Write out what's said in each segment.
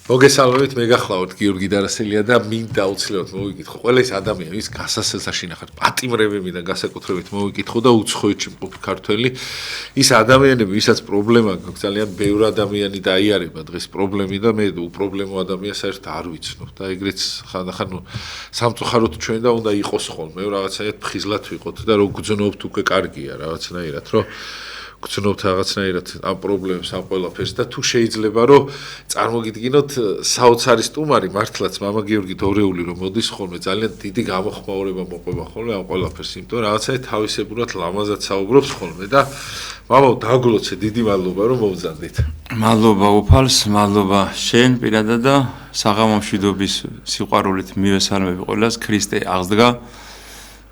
მოგესალმებით, მეგახლავთ გიორგი დარასელია და მინდა აუცილებლად მოვიკითხო ყველა ეს ადამიანი, ვის გასასელს აშინახათ, პატიმრებებიდან განსაკუთრებით მოვიკითხო და უცხოეთში მყოფი ქართველი, ის ადამიანები, ვისაც პრობლემა გაქვს, ძალიან ბევრი ადამიანი დაიარება დღეს პრობლემი და მე უპრობლემო ადამიანს საერთოდ არ ვიცნობ და ეგრეც ხანდახან სამწუხაროდ ჩვენ და უნდა იყოს ხოლმე, რაღაცაერთ ფხიზლად ვიყოთ და რო გძნობთ უკვე კარგია რაღაცნაირად, რომ გძნობთ რაღაცნაირად ამ პრობლემებს, ამ ყველაფერს და თუ შეიძლება რომ წარმოგიდგინოთ საოცარი სტუმარი მართლაც მამა გიორგი დორეული რომ მოდის ხოლმე ძალიან დიდი გამოხმაურება მოყვება ხოლმე ამ ყველაფერს, იმიტომ რაღაცა თავისებურად ლამაზად საუბრობს ხოლმე და მამაო დაგლოცე, დიდი მადლობა რომ მოვძანდით. მადლობა უფალს, მადლობა შენ პირადად და საღამო მშვიდობის სიყვარულით მივესალმები ყველას. ქრისტე აღსდგა.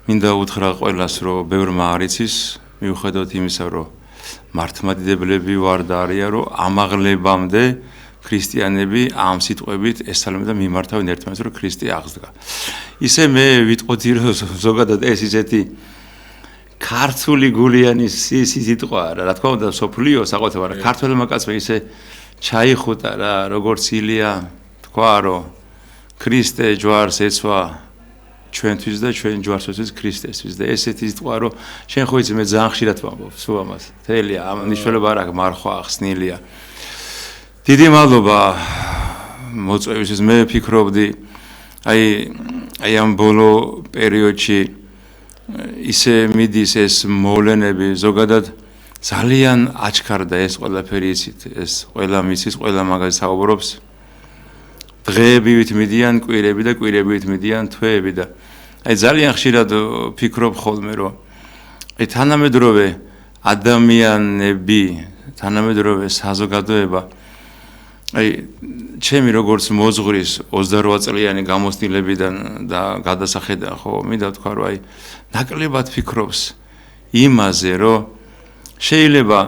მინდა უთხრა ყველას რომ ბევრმა არ იცის, მიუხედავად იმისა რომ მართლმადიდებლები ვარ და არიან რომ ამაღლებამდე ქრისტიანები ამ სიტყვებით ესალმენ და მიმართავენ ერთმანეთს რომ ქრისტე აღსდგა. ისე მე ვიტყოდი რომ ზოგადად ეს ისეთი ქართული გულიანი სიტყვაა რა თქმა უნდა სოფლიო საყოველთაოდ რა ქართველმა კაცმა ისე ჩაიხუტა რა როგორც ილია თქვა რომ ქრისტე ჯვარს ეცვა ჩვენთვის და ჩვენ ჯვარს ეცვის ქრისტესთვის და ესეთი სიტყვა რომ შენ ხო იცი მე ძალიან ხშირად ვამბობ სულ ამას თელია ამ ნიშნულება არ აქვს მარხვა ხსნილია დიდი მადლობა მოწვევისთვის მე ფიქრობდი აი ამ ბოლო პერიოდში ისე მიდის ეს მოვლენები ზოგადად ძალიან აჩქარდა ეს ყველაფერი იცით ეს ყველა მისის ყველა მაგაზე საუბრობს დღეებივით მიდიან კვირები და კვირებივით მიდიან თვეები და აი ძალიან ხშირად ფიქრობ ხოლმე რომ აი თანამედროვე ადამიანები თანამედროვე საზოგადოება აი ჩემი როგორც მოძღვრის 28 წლიანი გამოცდილებიდან და გადასახედან ხო მინდა თქვა რომ აი ნაკლებად ფიქრობს იმაზე რომ შეიძლება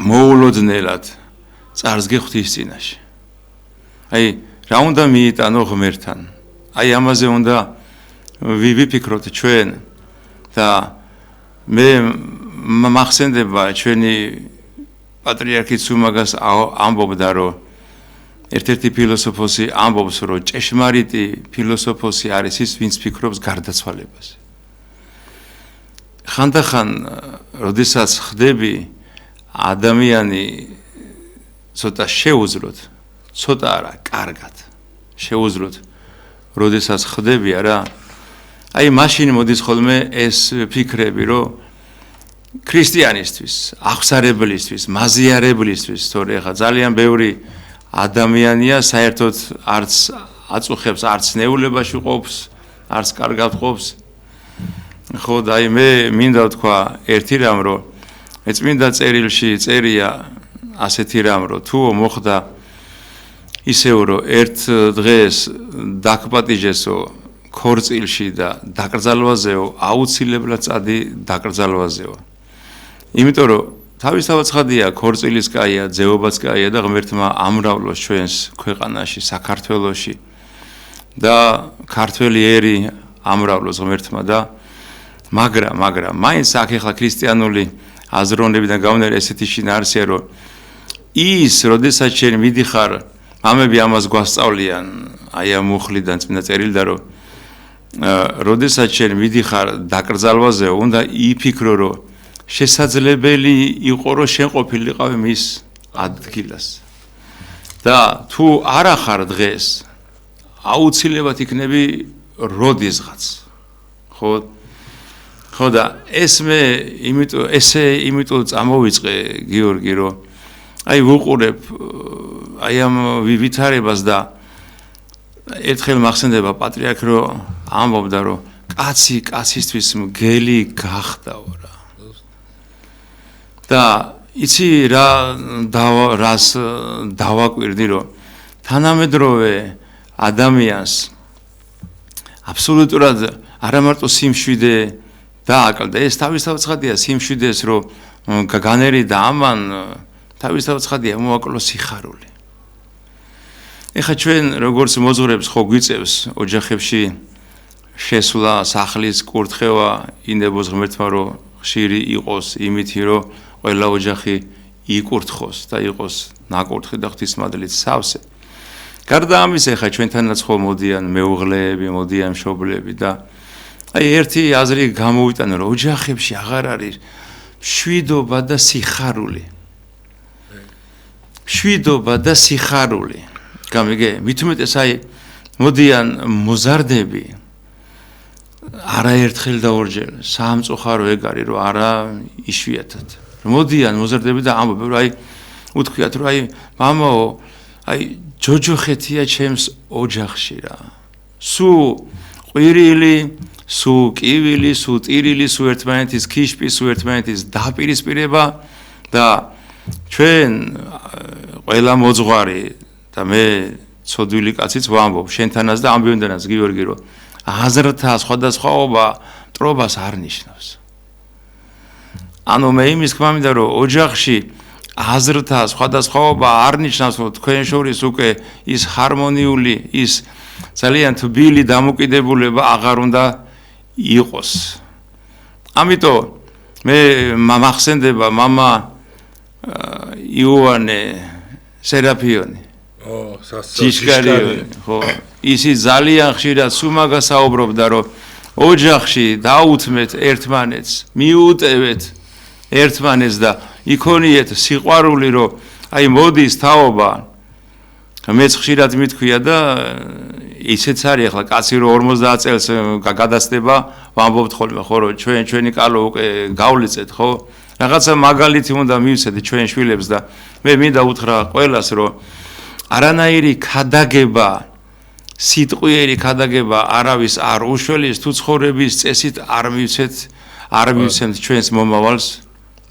მოულოდნელად წარს გეხვთ ის წინაშე აი რა უნდა მიიტანო ღმერთთან აი ამაზე უნდა ვიფიქროთ ჩვენ და მე მახსენდება ჩვენი პატრიარქიც უმაგას ამბობდა რომ ერთ-ერთი ფილოსოფოსი ამბობს რომ ჭეშმარიტი ფილოსოფოსი არის ის ვინც ფიქრობს გარდაცვალებაზე ხანდახან როდესაც ხდები ადამიანი ცოტა შეუძლოთ ცოტა არა კარგად შეუძლოთ როდესაც ხდები არა აი მაშინ მოდის ხოლმე ეს ფიქრები რომ ქრისტიანისთვის აღსარებლისთვის მაზიარებლისთვის თორე ხა ძალიან ბევრი ადამიანია საერთოდ არც აწუხებს არც ნეულებაში ყოფს არც კარგად ყოფს ხო და აი მე მინდა ვთქვა ერთი რამ რომ წმინდა წერილში წერია ასეთი რამ რომ თუ მოხდა ისევ რომ ერთ დღეს დაკპატიჟესო ქორწილში და დაკრძალვაზეო აუცილებლად წადი დაკრძალვაზეო იმიტომ რომ თავისთავად ცხადია ქორწილის კაია ძეობაც კაია და ღმერთმა ამრავლოს ჩვენს ქვეყანაში საქართველოში და ქართველი ერი ამრავლოს ღმერთმა და მაგრამ მაინც აქ ახლა ქრისტიანული აზროვნებიდან გამომდინარე ესეთი შინაარსია რომ ის როდესაც შენ მიდიხარ მამები ამას გვასწავლიან აი ამ მუხლიდან წმინდა წერილიდან რომ როდესაც შენ მიდიხარ დაკრძალვაზე უნდა იფიქრო რომ შესაძლებელი იყო რომ შენ ყოფილიყავი მის ადგილას და თუ არ ახარ დღეს აუცილებლად იქნები როდისღაც ხო და ეს მე იმიტომ წამოვიწყე გიორგი რომ აი ვუყურებ აი ამ ვითარებას და ერთხელ მახსენდება პატრიარქი რომ ამბობდა რომ კაცი კაცისთვის მგელი გახდაო რა და იცი რას დავაკვირდი რომ თანამედროვე ადამიანს აბსოლუტურად არა მარტო სიმშვიდე დააკლდა ეს თავისთავად ცხადია სიმშვიდეს რომ განერი და ამან თავისთავად ცხადია მოაკლო სიხარული ეხა ჩვენ როგორც მოძღვრებს ხო გვიწევს ოჯახებში შესვლა სახლის კურთხევა ინდებს ღმერთმა რომ ხშირი იყოს იმითი რომ ყველა ოჯახი იკურთხოს და იყოს ნაკურთხი და ღვთისმადლით სავსე. გარდა ამისა, ხა ჩვენთანაც ხო მოდიან მეუღლეები, მოდიან მშობლები და აი ერთი აზრი გამოვიტანო, რომ ოჯახებში აღარ არის მშვიდობა და სიხარული. მშვიდობა და სიხარული. გამიგე, მით უმეტეს აი მოდიან მოზარდები არაერთხელ და ორჯერ სამწუხარო ეგ არის, რომ არა იშვიათად. მოდიან მოზარდები და ამბობენ, რომ აი უთქვიათ, რომ აი მამაო, აი ჯოჯოხეთია ჩემს ოჯახში რა. სუ ყვირილი, სუ კივილი, სუ ტირილი, სუ ერთმანეთის ქიშპი, სუ ერთმანეთის დაპირისპირება და ჩვენ ყველა მოძღვარი და მე ცოდვილი კაციც ვამბობ შენთანაც და ამბიონდანაც გიორგი, რომ აზრთა სხვადასხვაობა მტრობას არ ნიშნავს. ანუ მე იმის თქმა მინდა, რომ ოჯახში აზრთა სხვადასხვაობა არ ნიშნავს, რომ თქვენ შორის უკვე ის ჰარმონიული, ის ძალიან თბილი დამოკიდებულება აღარ უნდა იყოს. ამიტომ მე მახსენდება მამა იოანე სერაფიონი. ჯიშკარიონი, ხო, ისი ძალიან ხშირად სუმაგას საუბრობდა, რომ ოჯახში დაუთმეთ ერთმანეთს, მიუტევეთ ერთმანეთს და იქონიეთ სიყვარული, რომ აი მოდის თაობა. მეც ხშირად მithქვია და ისეც არის, ახლა კაცი რომ 50 წელს გადასდება, ვამბობთ ხოლმე, ხო, რომ ჩვენი კალო უკვე გავლიწეთ, ხო? რაღაცა მაგალითი უნდა მივცეთ ჩვენ შვილებს და მე მინდა უთხრა ყველას, რომ არანაირი ქადაგება, სიტყვიერი ქადაგება არავის არ უშველის, თუ ცხოვრების წესით არ მივცემთ ჩვენს მომავალს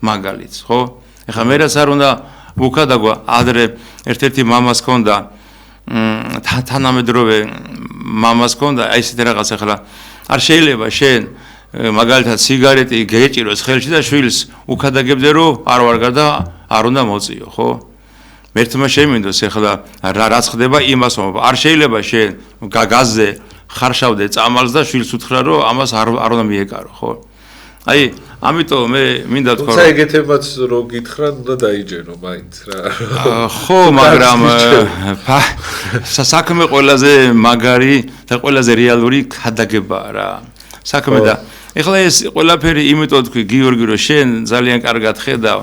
მაგალითს, ხო? ეხლა მე რაც არ უნდა ვუქადაგვა, ადრე ერთ-ერთი მამას ჰქონდა, თანამედროვე მამას ჰქონდა, აი ესეთი რაღაც, ახლა არ შეიძლება შენ მაგალითად სიგარეტი გეჭიროს ხელში და შვილს უქადაგებდე, რომ არ ვარ და არ უნდა მოწიო, ხო? მერთმა შემინდოს ახლა რაც ხდება იმას ვამბობ. არ შეიძლება შენ გაზზე ხარშავდე წამალს და შვილს უთხრა, რომ ამას არ უნდა მიეკარო, ხო? აი, ამიტომ მე მინდა თქვა, რომ ეგეთებაც რო გითხრან, უნდა დაიჯერო მაინც რა. ხო, მაგრამ საქმე ყველაზე მაგარი და ყველაზე რეალური ქადაგებაა რა. საქმე და ეხლა ეს ყველაფერი იმიტომ თქვი გიორგი, რომ შენ ძალიან კარგად ხედავ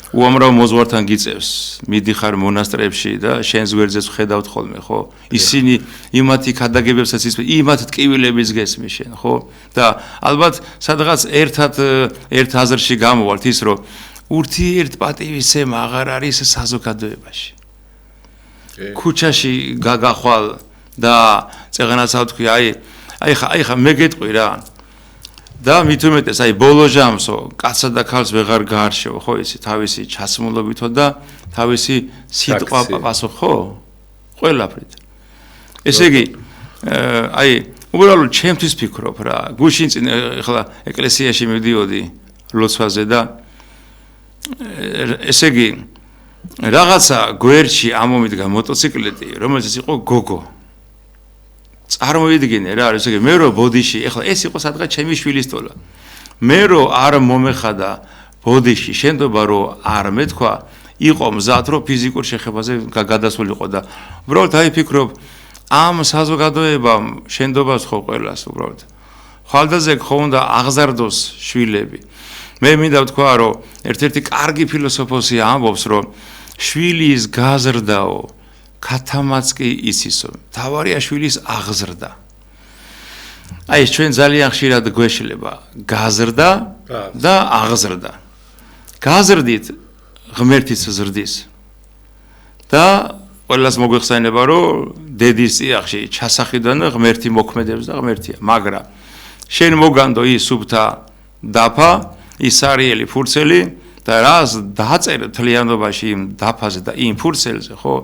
უამრავ მოძღვართან გიწევს, მიდიხარ მონასტრებში და შენს გვერდზეც ხედავთ ხოლმე, ხო? ისინი იმათი ქადაგებებსაც იმათ ტკივილების გესმის შენ, ხო? და ალბათ სადღაც ერთ აზრში გამოვალთ ის, რომ ურთიერთპატივისცემა აღარ არის საზოგადოებაში. ქუჩაში გაგახვალ და წეღანაცა თქვი, აი ხა მე გეტყვი რა. და მით უმეტეს აი ბოლო ჟამსო კაცსა და ქალს ვეღარ გაარჩევ, ხო, ისი თავისი ჩასმულობითო და თავისი სიტყვა პასუხ, ხო? ყველაფრით. ესე იგი, აი უბრალოდ ჩემთვის ფიქრობ რა, გუშინ წინ ახლა ეკლესიაში მივდიოდი ლოცვაზე და ესე იგი რაღაცა გვერდში ამომიდგა მოტოციკლეტი, რომელზეც იყო გოგო. წარმოიდგინე რა, ესე იგი მე რო ბოდიში, ეხლა ეს იყო სადღაც ჩემი შვილის ტოლა. მე რო არ მომეხადა ბოდიში, შენდობა რო არ მეთქვა, იყო მზად რო ფიზიკურ შეხებაზე გადასულიყო და უბრალოდ აი ფიქრობ, ამ საზოგადოებამ შენდობას ხო ყველას უბრალოდ. ხვალდაზე ხო უნდა აღზარდოს შვილები. მე მინდა ვთქვა, რომ ერთ-ერთი კარგი ფილოსოფოსი ამბობს, რომ შვილის გაზრდაო ქათამაც კი იცისო, თავარია შვილის აღზრდა. აი ეს ჩვენ ძალიან ხშირად გვეშლება გაზრდა და აღზრდა. გაზრდით ღმერთის ზრდის და ყველას მოგვეხსენება, რომ დედის წიაღში ჩასახიდან ღმერთი მოქმედებს და ღმერთია, მაგრამ შენ მოგანდო ის სუფთა დაფა, ის სარიელი ფურცელი და რას დაწერე თლიანობაში იმ დაფაზე და იმ ფურცელზე, ხო?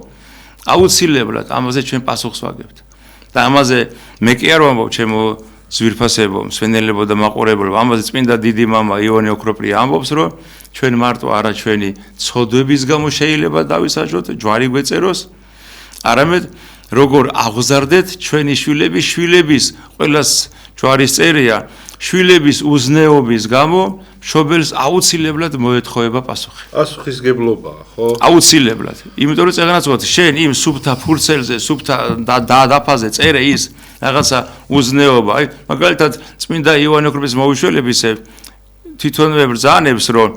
აუცილებლად ამაზე ჩვენ პასუხს ვაგებთ. და ამაზე მე კი არ ვამბობ ჩემო ძვირფასებო, მსვენელებო და მაყურებლებო, ამაზე წმინდა დიდი მამა იონე ოქროპრი ამბობს, რომ ჩვენ მარტო არა ჩვენი ცოდვების გამო შეიძლება დავისაჯოთ, ჯვარი გვეწეროს, არამედ როგორ აღზარდეთ ჩვენი შვილების ყველას ჯვარის წერია, შვილების უზნეობის გამო მშობელს აუცილებლად მოეთხოვება პასუხი. პასუხისგებლობაა, ხო? აუცილებლად. იმიტომ რომ წეგანაც ვთქვათ, შენ იმ სუფთა ფურცელზე, სუფთა დაფაზე წერე ის რაღაცა უზნეობა. აი, მაგალითად, წმინდა იოანე ოქროპის მოვიშველებისე თვითონვე ბრძანებს, რომ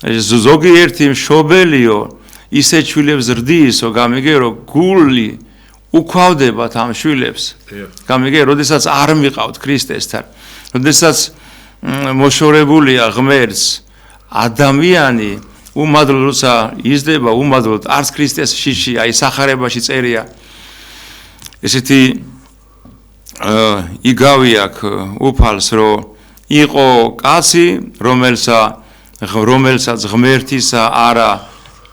ზოგიერთი მშობელიო ისე შვილებს რდისო, გამიგე, რომ გული უქვავდებათ ამ შვილებს. გამიგე, როდესაც არ მიყავთ ქრისტესთან, როდესაც მოშორებულია ღმერთს ადამიანი უმადლოდ როცა იზრდება უმადლოდ არც ქრისტეს შიში აი სახარებაში წერია ესეთი იგავი აქვს უფალს რომ იყო კაცი რომელსაც ღმერთისა არა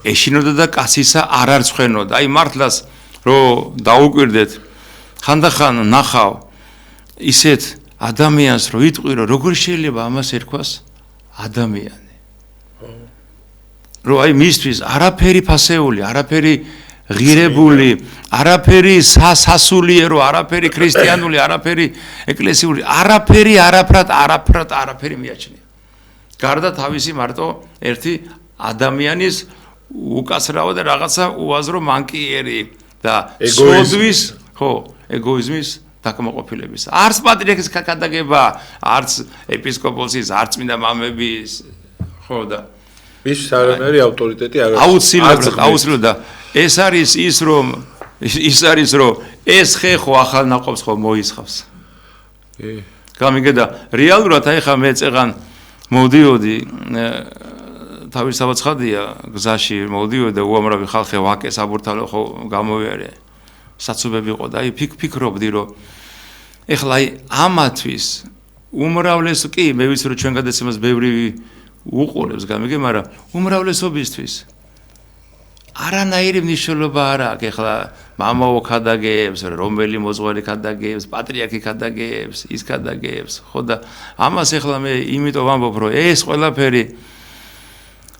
ეშინოდა და კაცისა არ არცხვენოდა აი მართლაც რომ დაუკვირდეთ ხანდახან ნახავ ისეთ ადამიანს რო იტყვი რომ როგორ შეიძლება ამას ერქვას ადამიანი რომ აი მისთვის არაფერი ფასეული არაფერი ღირებული არაფერი სასულიერო არაფერი ქრისტიანული არაფერი ეკლესიური არაფერი მიაჩნია გარდა თავისი მარტო ერთი ადამიანის უკაცრავა და რაღაცა უაზრო მანკიერი და სოდვის ხო ეგოიზმის დაკმაყოფილების არც პატრიარქის გადაგება არც ეპისკოპოსის არც წმინდა მამების ხო და მის არანაირი ავტორიტეტი არ აქვს აუცილებლად და ეს არის რომ ეს ხე ხო ახალ ნაყოფს ხო მოისხავს გამიგე და რეალურად აი ხა მე წეღან მოვდიოდი თავისთავად ცხადია გზაში მოვდიოდი და უამრავი ხალხი ვაკეს აბურთალო ხო გამოვიარე საცობები იყო და აი ფიქრობდი რომ ეხლა აი ამათვის უმრავლეს კი მე ვიცი რომ ჩვენ გადაცემას ბევრი უყურებს გამიგე მაგრამ უმრავლესობისთვის არანაირი მნიშვნელობა არ აქვს ეხლა მამაო ქადაგებს რომელი მოძღვარი ქადაგებს პატრიარქი ქადაგებს ის ქადაგებს ხო და ამას ეხლა მე იმიტომ ვამბობ რომ ეს ყველაფერი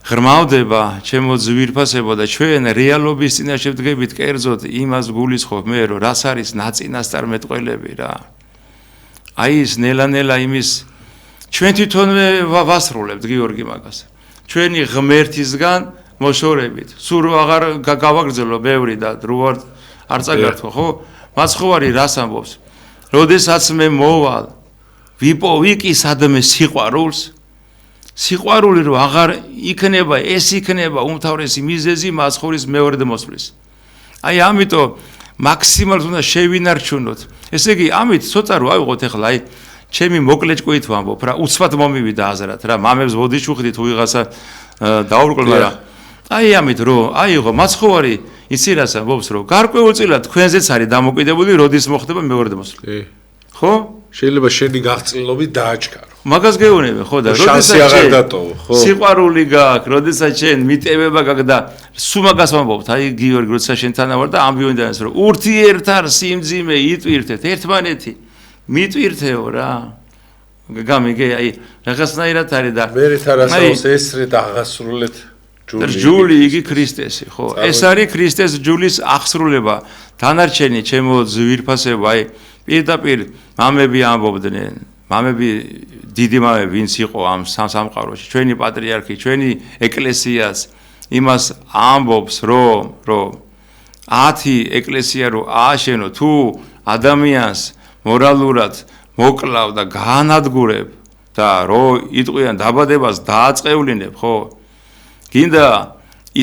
ღრმავდება ჩემო ძვირფასებო და ჩვენ რეალობის წინაშე ვდგებით კერძოდ იმას გულისხმობ მე რომ რას არის ნაწინასწარმეტყველები რა აი ის ნელა იმის ჩვენ თვითონვე ვასრულებთ გიორგი მაგას ჩვენი ღმერთისგან მოშორებით სულ აღარ გავაგრძელო ბევრი და რუარ არ წაგართვა ხო მაცხოვარი რას ამბობს როდესაც მე მოვალ ვიპოვიკი სადმე სიყვარული რომ აღარ იქნება ეს იქნება უმთავრესი მიზეზი მაცხოვრის მეორედ მოსვლის აი ამიტომ მაქსიმალურად უნდა შევინარჩუნოთ ესე იგი ამით ცოტა რო ავიღოთ ახლა აი ჩემი მოკლე ჭკვით ვამბობ რა უცბად მომივიდა აზრად რა მამებს ვოდიშუხდით თუ ვიღაცა დაურკვევ მაგრამ აი ამით რომ აიღო მაცხოვარი იცი რას ამბობს რომ გარკვეულწილად თქვენზეც არის დამოკიდებული როდის მოხდება მეორედ მოსვლა ხო შეიძლება შენი გაღწილობით დააჩქარო მაგას გეუბნები ხო და სიყვარული გაქვს როდესაც შენ მიტევება გაქვს და სულ მაგას ვამბობთ აი გიორგი როცა შენთან ვარ და ამბიოდი და რომ ურთიერთარ სიმძიმე იტვირთეთ ერთმანეთი მიტვირთეო რა გამიგე აი რაღაცნაირად არის და მე რითარასაოს ესრე და აღასრულეთ ჯული იგი ქრისტესი ხო ეს არის ქრისტეს ჯულის აღსრულება დანარჩენი ჩემო ძვირფასებო აი პირდაპირ მამები ამბობდნენ მამები დიდი მამები ვინც იყო ამ სამყაროში ჩვენი პატრიარქი ჩვენი ეკლესიას იმას ამბობს რომ 10 ეკლესია რო ააშენო თუ ადამიანს მორალურად მოკლავ და გაანადგურებ და რო იტყვიან დაბადებას დააწყევლინებ ხო გინდა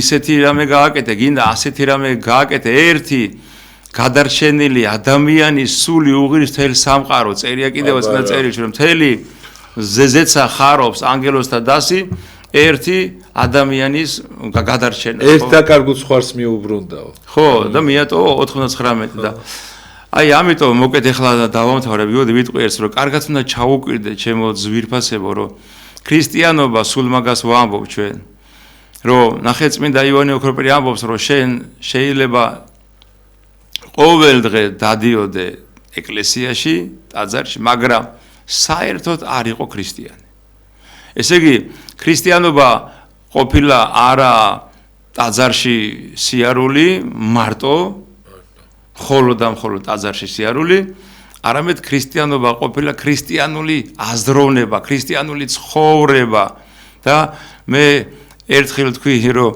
ისეთი რამე გააკეთე გინდა ასეთი რამე გააკეთე ერთი გადარჩენილი ადამიანის სული უღირს თელ სამყარო წერია კიდევ წინა წერილში რომ მთელი ზეზეცა ხარობს ანგელოზთა დასი ერთი ადამიანის გადარჩენა ხო ერთ დაკარგულ სხვას მიუბრუნდაო ხო და მიატოვა 99 და აი ამიტომ მოკეთ ეხლა დავამთავრებ ვიტყვი ერთს რომ კარგად უნდა ჩაუკვირდე ჩემო ძვირფასებო რომ ქრისტიანობა სულ მაგას ვამბობ ჩვენ რომ ნახე წმინდა იოანე ოქროპირი ამბობს რომ შენ შეიძლება ყოველ დღე დადიოდე ეკლესიაში ტაძარში მაგრამ საერთოდ არ იყო ქრისტიანი ესე იგი ქრისტიანობა ყოფილა არა ტაძარში სიარული მარტო მხოლოდ ტაძარში სიარული არამედ ქრისტიანობა ყოფილა ქრისტიანული აზროვნება, ქრისტიანული ცხოვრება და მე ერთხელ თქვი რომ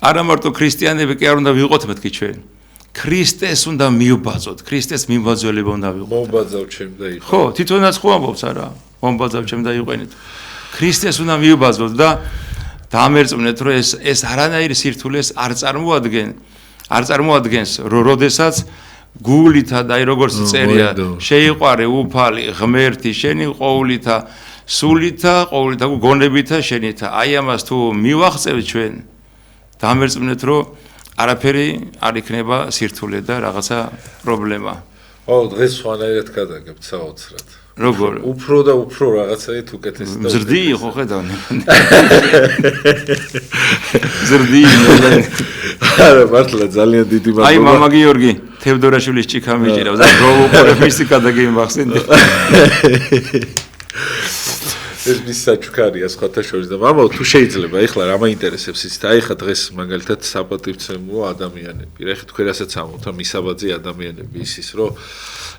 არა მარტო ქრისტიანები კი არ უნდა ვიყოთ მეთქი ჩვენ ქრისტეს უნდა მივბაძოთ ქრისტეს მიმბაძველება უნდა ვიყოთ მომბაძავ ჩემ და იყო ხო თვითონაც ხო ამბობს არა მომბაძავ ჩემ და იყვენით ქრისტეს უნდა მივბაძოთ და დამერწმუნეთ რომ ეს არანაირი სირთულეს არ წარმოადგენს რომ როდესაც გულითა და აი როგორც წერია შეიყვარე უფალი ღმერთი შენი ყოვლითა სულითა ყოვლითა გონებითა შენითა აი ამას თუ მივახწევ ჩვენ დამერწმუნეთ რომ არაფერი არ იქნება სირთულე და რაღაცა პრობლემა. ო დღეს სხვანაირად გადაგებთ საოცრად. როგორ? უფრო და უფრო რაღაცაით უკეთესი და ზრდი ხო ხედავ. ზრდი. არა მართლა ძალიან დიდი მადლობა. აი მამა გიორგი თევდორაშვილის ჭიქა მიჭირავს და რო უყურებ მისი გადაგიმახსენდი. ეს მის საჩუქარია სხვათა შორის და მამა თუ შეიძლება ეხლა რა მაინტერესებს იცით აი ხა დღეს მაგალითად საპატივცემულო ადამიანები რა ხე თქვენ რასაც ამბობთ მისაბაძი ადამიანები ისის რომ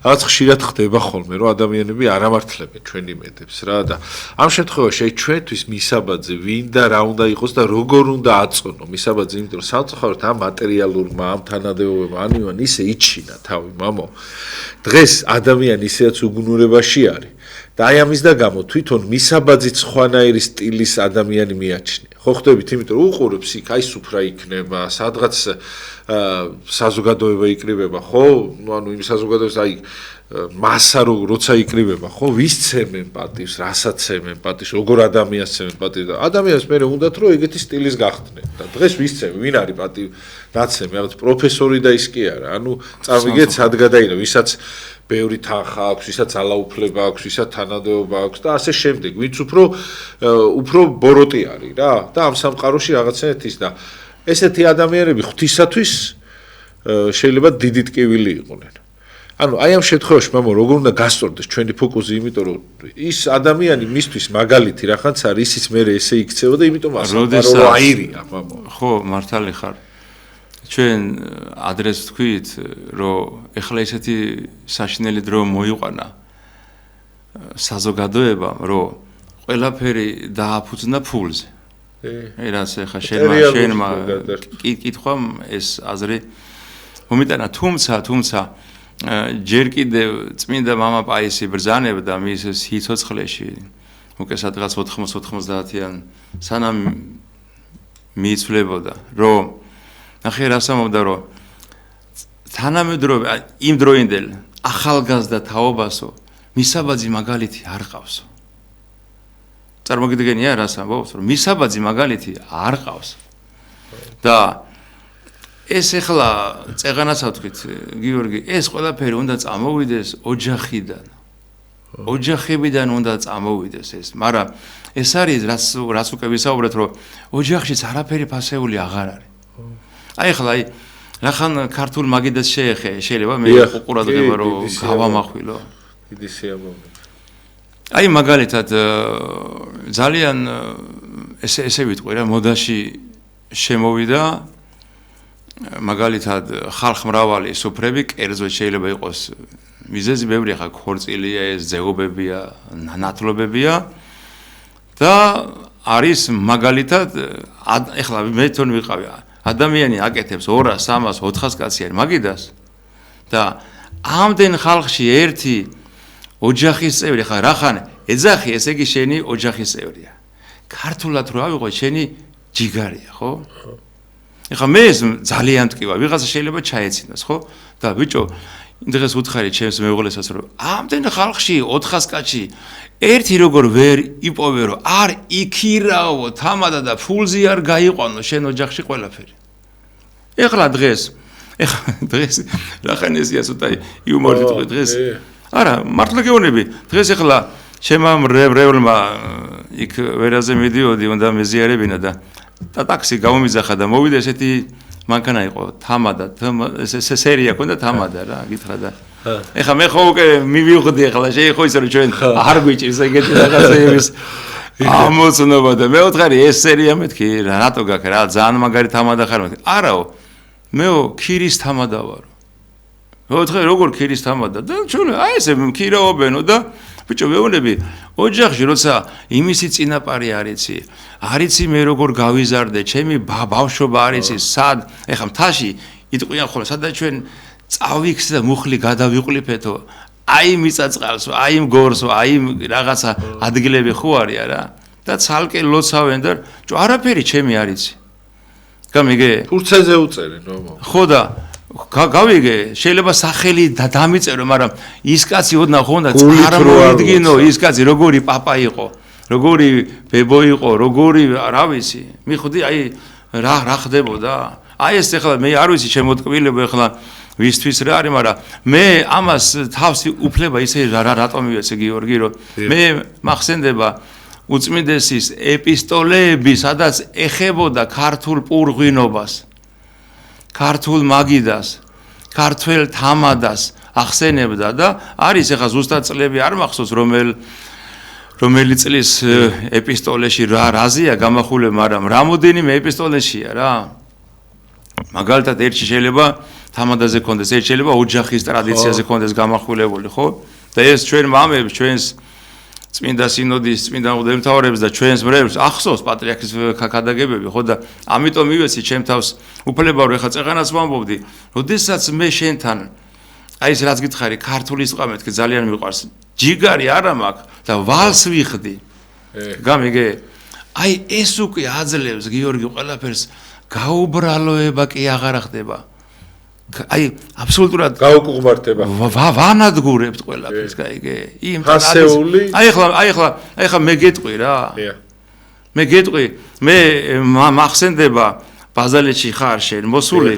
რაღაც ხშირად ხდება ხოლმე რომ ადამიანები არ ამართლებენ ჩვენი მედებს რა და ამ შემთხვევაში ჩვენთვის მისაბაძი ვინ და რა უნდა იყოს და როგორ უნდა აწონო მისაბაძი იმიტომ რომ სამწუხაროდ ამ მატერიალურმა ამ თანადევობებმა ანივან ისე იჩინა თავი მამო დღეს ადამიანი ისეაც უგუნურებაში არის და აი ამის და გამო თვითონ მისაბაძი ხვანაირი სტილის ადამიანი მიაჩნია. ხო ხდებით, იმიტომ რომ უყურებს იქ აი სუფრა იქნება, სადღაც საზოგადოება იკრიბება, ხო? ანუ იმ საზოგადოებას აი მასა როცა იკრიბება, ხო? ვის ცემენ პატივს, რასაც ცემენ პატივს, როგორ ადამიანს ცემენ პატივს და ადამიანს მე უნდათ რომ ეგეთი სტილის გახდნენ. და დღეს ვის ცემენ, ვინ არის პატივნაცემი, რაღაც პროფესორი და ის კი არა. ანუ წარმიგეთ სად გადაიღო, ვისაც ბევრი თანხა აქვს, ვისაც ძალაუფლება აქვს, ვისაც თანადეობა აქვს და ასე შემდეგ. ვინც უფრო ბოროტი არის რა და ამ სამყაროში რაღაცნაირად ის და ესეთი ადამიანები ღვთისათვის შეიძლება დიდი ტკივილი იყვნენ. ანუ აი ამ შემთხვევაში მამო როგორ უნდა გასწორდეს ჩვენი ფოკუსი, იმიტომ რომ ის ადამიანი მისთვის მაგალითი რახანც არის, ისიც მე ესე იქცევა და იმიტომ ასამყარო აირია მამო. ხო, მართალი ხარ. ჩვენ ადრეს თქვით, რომ ეხლა ესეთი საშინელი დრო მოიყვანა საზოგადოებამ, რომ ყველაფერი დააფუძნა ფულზე. რაც ეხლა შენმა კითხვამ ეს აზრი მომიტანა, თუმცა ჯერ კიდევ წმინდა მამა პაისი ბრძანებდა მის სიცოცხლეში, უკვე სადღაც 80-90-იან სანამ მიიცვლებოდა, რომ ნახე რას ამბობდა რომ თანამედროვე იმ დროინდელ ახალგაზრდა თაობასო მისაბაძი მაგალითი არ ყავსო. წარმოგიდგენია რას ამბობს რომ მისაბაძი მაგალითი არ ყავს. და ეს ეხლა წეღანასაც ვთქვით გიორგი ეს ყველაფერი უნდა წამოვიდეს ოჯახიდან. ოჯახებიდან უნდა წამოვიდეს ეს, მაგრამ ეს არის რაც უკვე ვისაუბრეთ რომ ოჯახშიც არაფერი ფასეული აღარ არის. აი ხლა აი რახან ქართულ მაგიდას შეიძლება მე უყურადღება რომ გავამახვილო დიდი სიამოვნებაა აი მაგალითად ძალიან ესე ვიტყვი რა მოდაში შემოვიდა მაგალითად ხალხმრავალი სუფრები კერძო შეიძლება იყოს მიზეზი ბევრი ხა ქორწილია ეს ზეობებია ნათლობებია და არის მაგალითად ეხლა მე თვითონ ვიყავი ადამიანი აკეთებს 200, 300, 400 კაციან მაგიდას და ამდენ ხალხში ერთი ოჯახის წევრი ხარ რახან ეძახი ესე იგი შენი ოჯახის წევრია ქართულად რო ავიღო შენი ჯიგარია ხო ეხლა მე ეს ძალიან მტკივა ვიღაცა შეიძლება ჩაეცინოს ხო და ბიჭო დღეს უთხარი ჩემს მეუღლესაც რომ ამდენ ხალხში 400 კაცი ერთი როგორ ვერ იპოვე რომ არ იქირაო თამადა და ფულზე არ გაიყვანო შენ ოჯახში ყველაფერი ეხლა დღეს რახან ესია ცოტა იუმორი თქვი დღეს არა მართლა გეუბნები დღეს ეხლა ჩემ მრევლმა იქ ვერაზე მიდიოდი უნდა მეზიარებინა და ტაქსი გამომიძახა და მოვიდა ესეთი მანქანა იყო თამადა ეს სერია ქონდა თამადა რა გითხრა და ეხლა მე ხო უკვე მივიღდი ეხლა შეიძლება ხო ისე რომ ჩვენ არ გვიჭირს ეგეთი რაღაცეების ამოცნობა და მე ვთხარი ეს სერია მეთქი რატო გაქვს რა ძალიან მაგარი თამადა ხარ მეთქი არაო მეო ქირის თამადა ვარო ოთხე როგორ ქირის თამადა და ჩვენ აი ესე ქირაობენო და ბიჭო მეუბნები ოჯახში როცა იმისი წინაპარი არიცი არიცი მე როგორ გავიზარდე ჩემი ბავშვობა არიცი სად ეხა მთაში იტყვიან ხოლმე სადაც ჩვენ წავიქს და მუხლი გადავიყლიფეთო აი მიწაწყალს აი იმ გორს აი იმ რაღაცა ადგილები ხო არია რა და ცალკე ლოცავენ და არაფერი ჩემი არიცი გამიგე ფურცეზე უწერენ რომ ხო და გავიგე შეიძლება სახელი დამიწერო მაგრამ ის კაცი ოდნა ხონდა წარმოიდგინო ის კაცი როგორი პაპა იყო როგორი ბებო იყო როგორი რა ვიცი მიხვდი აი რა ხდებოდა აი ეს ახლა მე არ ვიცი შემოტკბილება ახლა ვისთვის რა არის მაგრამ მე ამას თავსი უფლება ისე რატომ მივეცე გიორგი რომ მე მახსენდება უწმინდესის ეპისტოლეები სადაც ეხებოდა ქართულ პურღვინობას ქართულ მაგიდას, ქართველ თამადას ახსენებდა და არის ახლა ზუსტად წლები არ მახსოვს რომელი წლის ეპისტოლეში რაზეა გამახულება, მაგრამ რამოდენიმე ეპისტოლეშია რა. მაგალითად ერთი შეიძლება თამადაზე კონდეს, ერთი შეიძლება ოჯახის ტრადიციაზე კონდეს გამახულებული, ხო? და ეს ჩვენ მამებს, ჩვენს წმინდა სინოდის, წმინდა მღვდელმთავრებს და ჩვენს მრევლს ახსოვს პატრიარქის ქადაგებები, ხო და ამიტომ მივეცი ჩემ თავს უფლება რომ ეხა წეღანას ვამბობდი, როდესაც მე შენთან აი ეს რაც გითხარი, ქართული სიტყვა მეთქე ძალიან მიყვარს. ჯიგარი არა მაქვს და ვალს ვიხდი. გამიგე? აი ეს უკვე აძლევს გიორგი ყველაფერს გაუბრალოება კი აღარ ხდება. აი აბსოლუტურად გაუკუღმართება. ვანადგურებთ ყველაფერს, გაიგე? იმ ფასეული. აი ახლა მე გეტყვი რა. მე გეტყვი, მე მახსენდება ბაზალეთში ხარ შენ მოსული,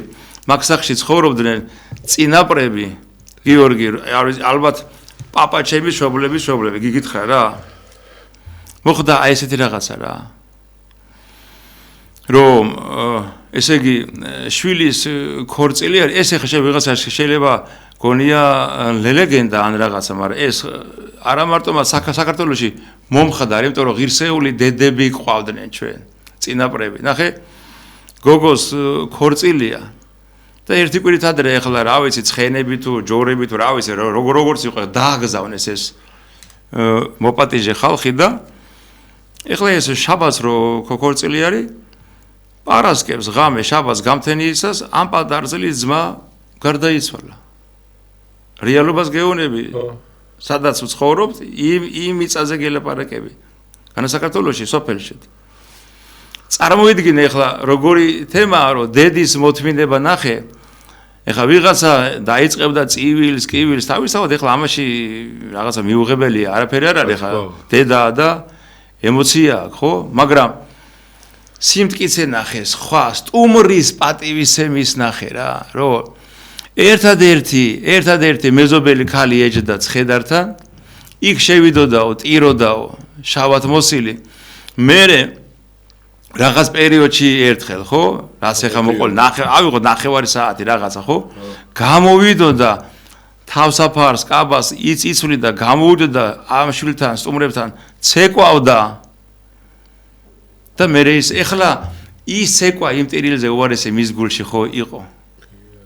მაგ სახში ცხოვრობდნენ წინაპრები, გიორგი, ალბათ პაპა ჩემი შობლები, გიგითხარ რა. მოხდა აი ესეთი რაღაცა რა. რომ ესე იგი შვილის ქორწილი არის ეს ახლა ვიღაცა შეიძლება გონია ლეგენდა ან რაღაცა მაგრამ ეს არა მარტო საქართველოში მომხდარი იმიტომ რომ ღირსეული დედები ყავდნენ ჩვენ წინაპრები ნახე გოგოს ქორწილია და ერთი კვირით ადრე ახლა რა ვიცი ცხენები თუ ჯორები თუ რა ვიცი როგორც იყო დააგზავნეს ეს მოპატიჟე ხალხი და ახლა ეს შაბათს რო ქორწილი არის პარასკევს ღამე შაბათს გამთენიისას ამ პატარძლის ძმა გარდაიცვალა. რეალობას გეუბნები, სადაც ვცხოვრობთ, იმ მიწაზე გელაპარაკები. განა საქართველოში სოფელში. წარმოიდგინე ახლა როგორი თემაა, რომ დედის მოთმინება ნახე. ახლა ვიღაცა დაიწყებდა წივილს, კივილს, თავისთავად ახლა ამაში რაღაცა მიუღებელია, არაფერი არ არის ახლა დედა და ემოცია, ხო? მაგრამ სიმტკიცე ნახე, სხვა სტუმრის პატივისცემის ნახე რა, რომ ერთადერთი მეზობელი ქალი ეჯდა ცხედართან, იქ შევიდოდაო, ტიროდაო, შავად მოსილი. მერე რაღაც პერიოდში ერთხელ, ხო? რაც ახლა მოყოლ ავიღოთ ნახევარი საათი რაღაცა, ხო? გამოვიდოდა თავსაფარს, კაბას იცვლიდა, გამოვიდოდა ამ შვილთან, სტუმრებთან, ცეკვავდა და მე ის ეხლა ის ცეკვა იმ ტირილზე უარესი მის გულში ხო იყო.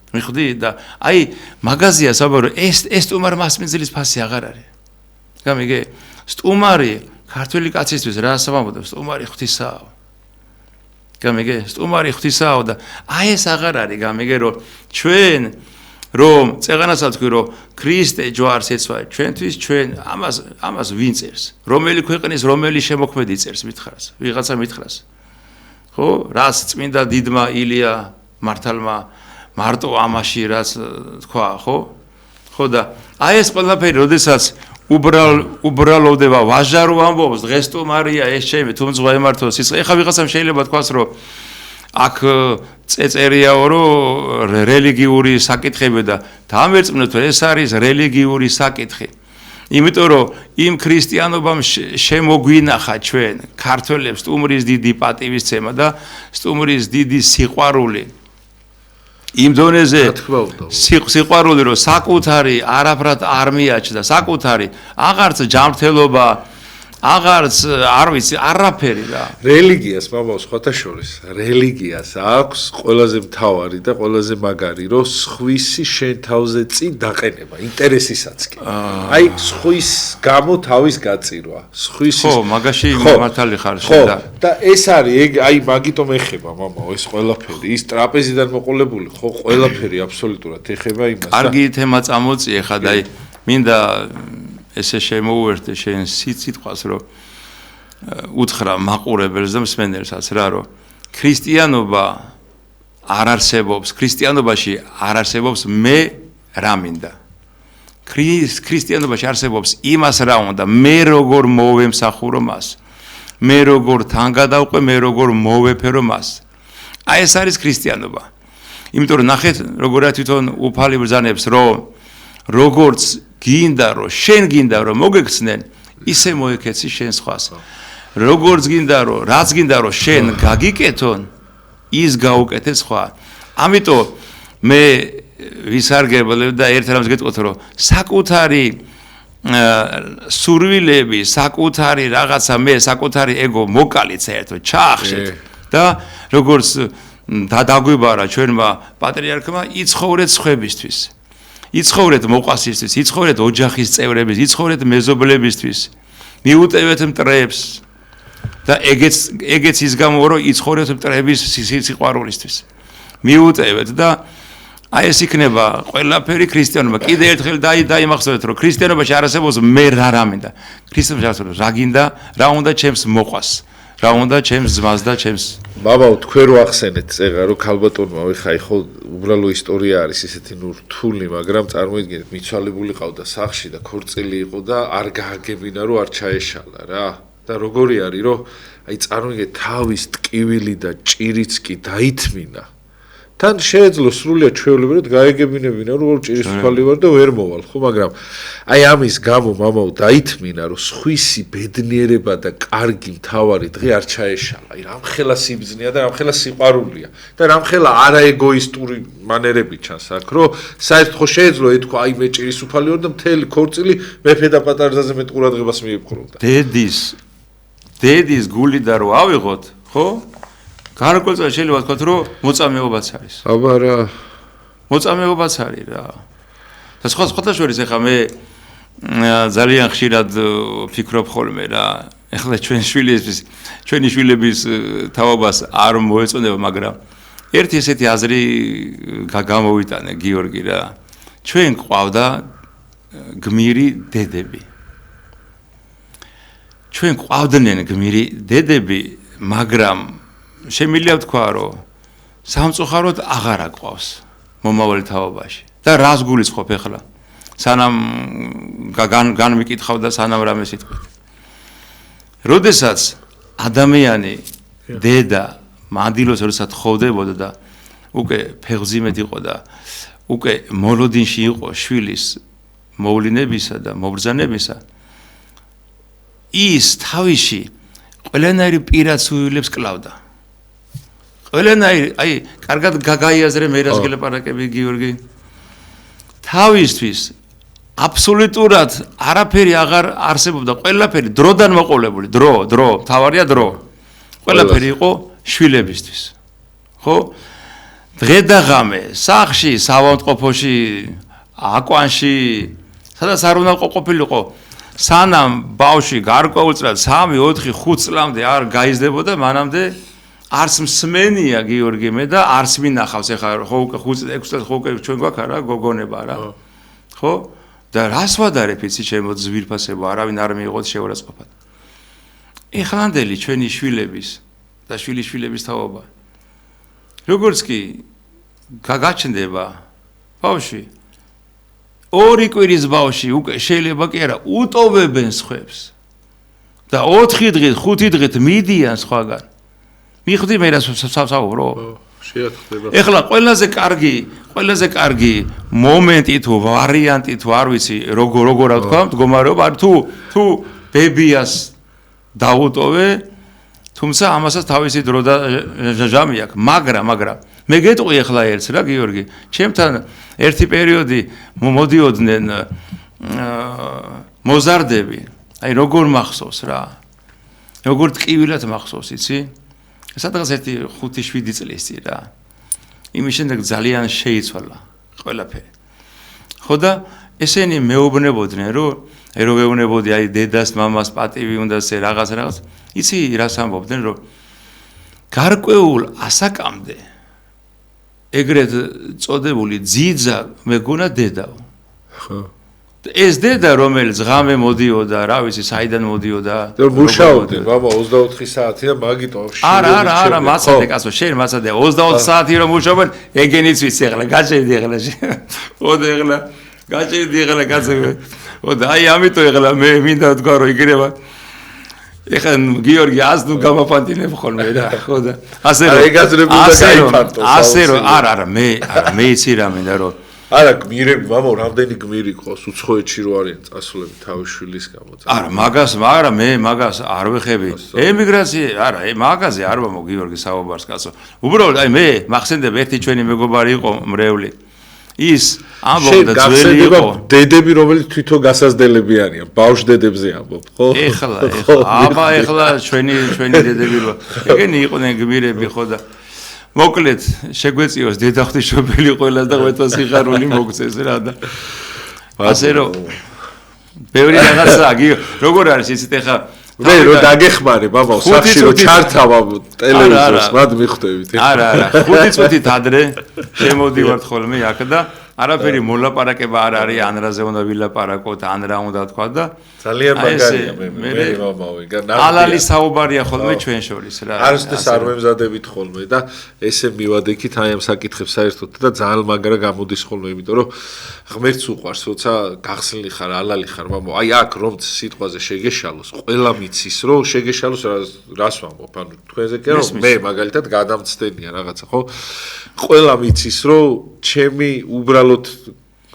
მიხვდი და აი მაგაზია საბარო ეს სტუმარ მასმინძლის ფასი აღარ არის. გამიგე? სტუმარი ქართველი კაცისთვის რა საბამბობ სტუმარი ღვთისაა. გამიგე? სტუმარი ღვთისაა და აი ეს აღარ არის გამიგე რომ ჩვენ რომ წეღანასაც თქვი რომ ქრისტე ჯვარს ეცვა ჩვენთვის ჩვენ ამას ვინ წერს რომელი ქვეყნის რომელი შემოქმედი წერს მითხრას ვიღაცა მითხრას ხო რას წმინდა დიდმა ილია მართალმა მარტო ამაში რაც თქვა ხო და აი ეს ყველაფერი როდესაც უბრალოვდება ვაჟარო ამბობს დღეს სტუმარია ეს ჩემი თუმცა ემართო სიცხე ეხა ვიღაცამ შეიძლება თქვას რომ აქ წეწერიაო რომ რელიგიური საკითხები და დამერწმუნოთ რომ ეს არის რელიგიური საკითხი. იმიტომ რომ იმ ქრისტიანობამ შემოგვინახა ჩვენ ქართველებს სტუმრის დიდი პატივისცემა და სტუმრის დიდი სიყვარული. იმ დონეზე სიყვარული რომ საკუთარი არაფრად არ მიაჩნდა, საკუთარი აღარც ჯანმრთელობა აღარც არ ვიცი არაფერი რა. რელიგიას მამაო სხვათა შორის რელიგიას აქვს ყველაზე მთავარი და ყველაზე მაგარი რომ სხვისი შენ თავზე წინ დაყენება ინტერესისაც კი. აი სხვის გამო თავის გაწირვა. სხვისი ხო, მაგაში მართალი ხარ შენ და ეს არის აი მაგიტომ ეხება მამაო ეს ყველაფერი ის ტრაპეზიდან მოყოლებული ხო ყველაფერი აბსოლუტურად ეხება იმას. კარგი თემა წამოწიე ხა და აი მინდა ესე შემოუერთე შენ სიტყვას რომ უთხრა მაყურებელს და მსმენელსაც რა რომ ქრისტიანობა არ არსებობს ქრისტიანობაში არ არსებობს მე რა მინდა ქრისტიანობაში არსებობს იმას რა უნდა მე როგორ მოვემსახურო მას მე როგორ თან გადავყვე მე როგორ მოვეფერო მას აი ეს არის ქრისტიანობა იმიტომ რომ ნახეთ როგორ თვითონ უფალი ბრძანებს რომ როგორც გინდა რომ შენ გინდა რომ მოგექცნენ ისე მოეკეცი შენ სხვას როგორც გინდა რომ რაც გინდა რომ შენ გაგიკეთონ ის გაუკეთე სხვა ამიტომ მე ვისარგებლებ და ერთ რამს გეტყვით რომ საკუთარი სურვილები საკუთარი რაღაცა მე საკუთარი ეგო მოკალიც ერთო ჩაახშეთ და როგორც დაგვიბარა ჩვენმა პატრიარქმა იცხოვრეთ სხვებისთვის იცხოვრეთ მოყვასისთვის, იცხოვრეთ ოჯახის წევრების, იცხოვრეთ მეზობლებისთვის, მიუტევეთ მტრებს და ეგეც ის გამო რომ იცხოვრეთ მტრების სიყვარულისთვის. მიუტევეთ და აი ეს იქნება ყველაფერი ქრისტიანობა. კიდე ერთხელ დაიმახსოვრეთ რომ ქრისტიანობაში არ არსებობს მე რა მინდა. ქრისტიანობაში არსებობს რა გინდა, რა უნდა ჩემს მოყვას. რა უნდა ჩემს ძმას და ჩემს მამაო თქვენ რო ახსენეთ წეღა რომ ქალბატონმა ვიხა ხო უბრალო ისტორია არის ისეთი ნუ რთული მაგრამ წარმოიდგინეთ მიცვალებული ყავდა სახლში და ქორწილი იყო და არ გააგებინა რომ არ ჩაეშალა რა და როგორი არის რომ აი წარმოიდგინეთ თავის ტკივილი და ჭირიც კი დაითმინა თან შეეძლო სრულიად ჩვეულებრივად გაეგებინებინა რომ ჭირის თვალი ვარ და ვერ მოვალ ხო მაგრამ აი ამის გამო მამაო დაითმინა რომ სხვისი ბედნიერება და კარგი მთავარი დღე არ ჩაეშალა აი რამხელა სიბრძნეა და რამხელა სიყვარულია და რამხელა არაეგოისტური მანერები ჩანს აქ რომ საერთოდ ხო შეეძლო ეთქვა აი მე ჭირის უფალი ვარ და მთელი ქორწილი მეფე და პატარზაზე მე ყურადღებას მიიპყრობდა დედის გულიდან რო ავიღოთ ხო გარკვეულწილად შეიძლება ვთქვათ, რომ მოწამეობაც არის. აბა რა. მოწამეობაც არის რა. და სხვათა შორის ახლა მე ძალიან ხშირად ვფიქრობ ხოლმე რა. ახლა ჩვენი შვილების თაობას არ მოეწონება, მაგრამ ერთი ესეთი აზრი გამოვიტანე გიორგი რა. ჩვენ ყავდა გმირი დედები. ჩვენ ყავდნენ გმირი დედები, მაგრამ შემიძლია ვთქვა, რომ სამწუხაროდ აღარ აყვავს მომავალი თაობაში. და რას გულისხმობ ახლა? სანამ განმიკითხავ და სანამ რამე სიტყვით. როდესაც ადამიანი დედა მანდილოს როდესაც ხოვდებოდა და უკვე ფეხზიმედ იყო და უკვე მოლოდინში იყო შვილის მოვლინებისა და მობრძანებისა ის თავში ყველანაირი პირაცულებს კლავდა. ყველანაირი, აი, კარგად გაგაიაზრე მე რას გელაპარაკები გიორგი. თავისთვის აბსოლუტურად არაფერი აღარ არსებობდა, ყველაფერი დროდან მოყოლებული, დრო, თავარია დრო. ყველაფერი იყო შვილებისთვის. ხო? დღე და ღამე, სახლში, საავადმყოფოში, აკვანში, სადაც არ უნდა ყოფილიყო, სანამ ბავშვი გარკვეულწილად 3, 4, 5 წლამდე არ გაიზრდებოდა, მანამდე არც მსმენია გიორგი მე და არც მინახავს ეხლა ხო 5-6 წელს ხო ჩვენ გვაქვს რა გოგონება რა ხო და რას ვადარებ იცი ჩემო ძვირფასებო არავინ არ მიიღოთ შეურაცხყოფად ეხლანდელი ჩვენი შვილების და შვილიშვილების თაობა როგორც კი გაგაჩნდება ბავშვი 2 კვირის ბავშვი უკვე შეიძლება კი არა უტოვებენ სხვებს და 4 დღით 5 დღით მიდიან სხვაგან მიხდი მე რას ვსაუბრო? შეახდება. ეხლა ყველაზე კარგი მომენტი თუ ვარიანტი თუ არ ვიცი როგორ თქვა მდგომარეობა არ თუ ბებიას დაუტოვე თუმცა ამასაც თავისი დრო და ჟამი აქვს მაგრამ მე გეტყვი ეხლა ერთს რა გიორგი ჩემთან ერთი პერიოდი მოდიოდნენ მოზარდები აი როგორ მახსოვს რა. როგორ ტკივილად მახსოვს, იცი? სადღაც 5-7 წლის წინ რა. იმის შემდეგ ძალიან შეიცვალა ყველაფერი. ხო და ესენი მეუბნებოდნენ, რომ ეუბნებოდი აი დედას, მამას პატივი უნდა ზე რაღაც. იცი რას ამბობდნენ, რომ გარკვეულ ასაკამდე ეგრეთ წოდებული ძიძა მეგონა დედაო. ხო. ეს დედა რომელიც ღამე მოდიოდა, რა ვიცი, საიდან მოდიოდა. მუშაობდნენ, მამა 24 საათი და მაგიტო არა, მაცადე კაცო, შენ მაცადე 24 საათი რომ მუშაობენ, ეგენიც ვიცი ახლა, გაჭირდი ახლა. ხოდა ახლა გაჭირდი ახლა კაცო. ხოდა აი ამიტომ ახლა მე მინდა თქვა რომ იგრევა. ეხლა გიორგი ასნუ გამაფანტინებ ხოლმე რა, ხოდა. ასე რომ ეგაზრები უნდა გაიფანტოს. ასე რომ არა, მე იცი რა მინდა რომ არა გმირები, მამა, რამდენი გმირი ყავს უცხოეთში რო არიან წასულები თავის შვილის გამო. არა, მე მაგას არ ვეხები. ემიგრაცია, არა, მაგაზე არ ვამო გიორგი საუბარს კაცო. უბრალოდ აი მე მახსენდება ერთი ჩვენი მეგობარი იყო მრევლი. ის ამბობდა ძველი იყო. დედები რომელიც თვითონ გასაზრდელები არიან, ბავშვ დედებზე ამბობ, ხო? ეხლა ჩვენი დედები რო. ეგენი იყვნენ გმირები ხო და მოკლედ შეგვეციოს დედა ღვთისმშობელი ყველას და ღვთო სიხარული მოგწეს რა და ასე რომ ბევრი რაღაცაა როგორ არის იცით ეხა მე რო დაგეხმარე ბაბა სახში რო ჩართავ ტელევიზორს მად მიხვდებით არა 5 წუთით ადრე შემოდივართ ხოლმე აქ და არაფერი მოლაპარაკება არ არის ან რაზე უნდა ვილაპარაკოთ ან რა უნდა თქვა და ძალიან მაგარია მე მამავე ალალი საუბარია ხოლმე ჩვენ შორის რა არასდროს არ მემზადებით ხოლმე და ესე მივადექით აი ამ საკითხებს საერთოდ და ძალიან მაგრა გამოდის ხოლმე იმიტომ რომ ღმერთს უყვარს როცა გახსნილი ხარ ალალი ხარ მამო აი აქ რომ სიტყვაზე შეგეშალოს ყველა მიცის რომ შეგეშალოს რას ვამბობ ანუ თქვენზე კი რომ მე მაგალითად გადამცდენია რაღაცა ხო ყველა მიცის რომ ჩემი უბრალოდ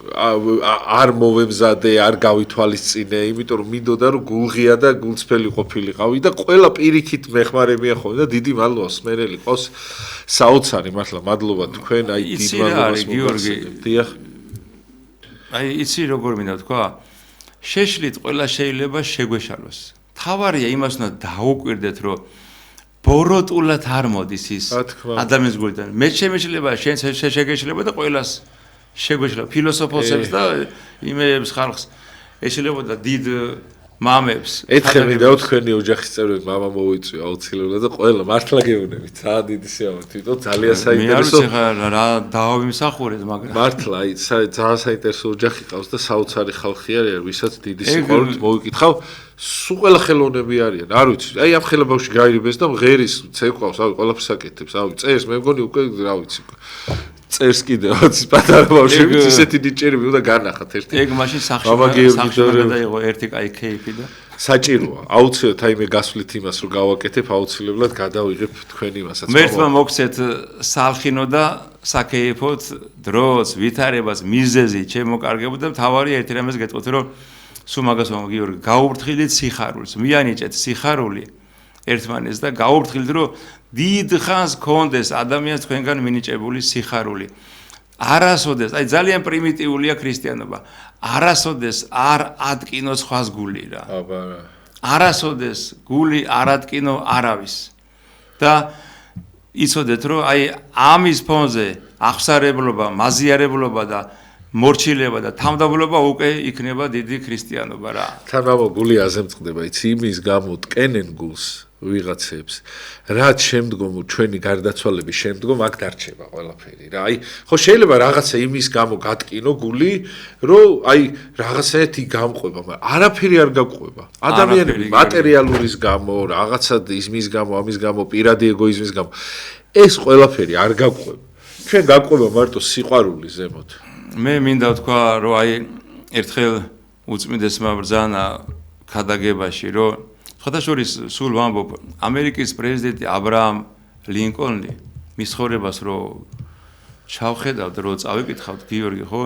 არ მოვემზადე, არ გავითვალისწინე, იმიტომ რომ მინდოდა რომ გულღია და გულწრფელი ყოფილიყავი და ყველა პირიქით მეხმარებია ხოლმე და დიდი მადლობა სმერელი ყავს საოცარი მართლა მადლობა თქვენ აი დიდი მადლობა გიორგი. დიახ. აი იცი როგორ მინდა თქვა? შეშლით ყველა შეიძლება შეგვეშალოს. თავარია იმას უნდა დაუკვირდეთ რომ ბოროტულად არ მოდის ის ადამიანის გულიდან. მე შემეშლება, შენ შეგეშლება და ყველას შეგვეშლება ფილოსოფოსებს და იმეებს ხალხს ეშლებოდა დიდ მამებს. ეთხე მინდა თქვენი ოჯახის წევრები მამა მოვიწვია აუცილებლად და ყველა მართლა გეუბნებით. ძალიან დიდი სიამოვნებით. თვითონ ძალიან საინტერესო. მე არ ვიცი რა დავიმსახურეთ მაგრამ მართლა აი ძალიან საინტერესო ოჯახი ყავს და საოცარი ხალხი არის, ვისაც დიდი სიყვარულით მოვიკითხავ. სულ ყველა ხელოვნები არიან. არ ვიცი. აი ამ ხელებავში გაირიბეს და მღერის ცეკვავს, აი ყველაფერს აკეთებს. აი წერს მე მგონი უკვე რა ვიცი. წერს კიდევ პატარა ბავშვები ისეთი ნიჭერები უნდა განახათ ერთი. ეგ მაშინ სახში დაიღო ერთი კაი кейფი და საჭიროა. აუცილებლად აი მე გასვლით იმას რომ გავაკეთებ, აუცილებლად გადავიღებ თქვენ იმასაც. მერთმა მოგცეთ სალხინო და საკეიფოთ დროს, ვითარებას, მიზეზი ჩემო კარგებო და თავარი ერთი რამეს გეტყვით რომ სულ მაგას ვამბობ გიორგი, გაუბრთხილდით სიხარულს, მიანიჭეთ სიხარული ერთმანეს და გაუბრთხილდით რომ დიდ ხანს კონდეს ადამიანს თქვენგან მინიჭებული სიხარული. არასოდეს, აი ძალიან პრიმიტიულია ქრისტიანობა. არასოდეს არ ატკინოს სხვას გული რა. აბა. არასოდეს გული არ ატკინო არავის. და იცოდეთ რომ აი ამის ფონზე აღსარებლობა, მაზიარებლობა და მორჩილება და თავდაბლობა უკვე იქნება დიდი ქრისტიანობა რა. თან მამა გული აზემწყდება, იცი იმის გამო ტკენენ გულს ვიღაცებს. რაც შემდგომ ჩვენი გარდაცვალების შემდგომ აქ დარჩება ყველაფერი რა. აი ხო შეიძლება რაღაცა იმის გამო გატკინო გული, რომ აი რაღაცაეთი გამყვება, მაგრამ არაფერი არ გაგყვება. ადამიანები მატერიალურის გამო, რაღაცა ისმის გამო, ამის გამო, პირადი ეგოიზმის გამო ეს ყველაფერი არ გაგყვება. ჩვენ გაგყვება მარტო სიყვარული ზემოთ. მე მინდა ვთქვა რომ აი ერთხელ უწმინდესმა ბრძანა ქადაგებაში რომ ხათაშორის სულ ვამბობ ამერიკის პრეზიდენტი აბრაამ ლინკოლნი მის ცხოვრებას რომ ჩავხედავთ რომ წავიკითხავთ გიორგი ხო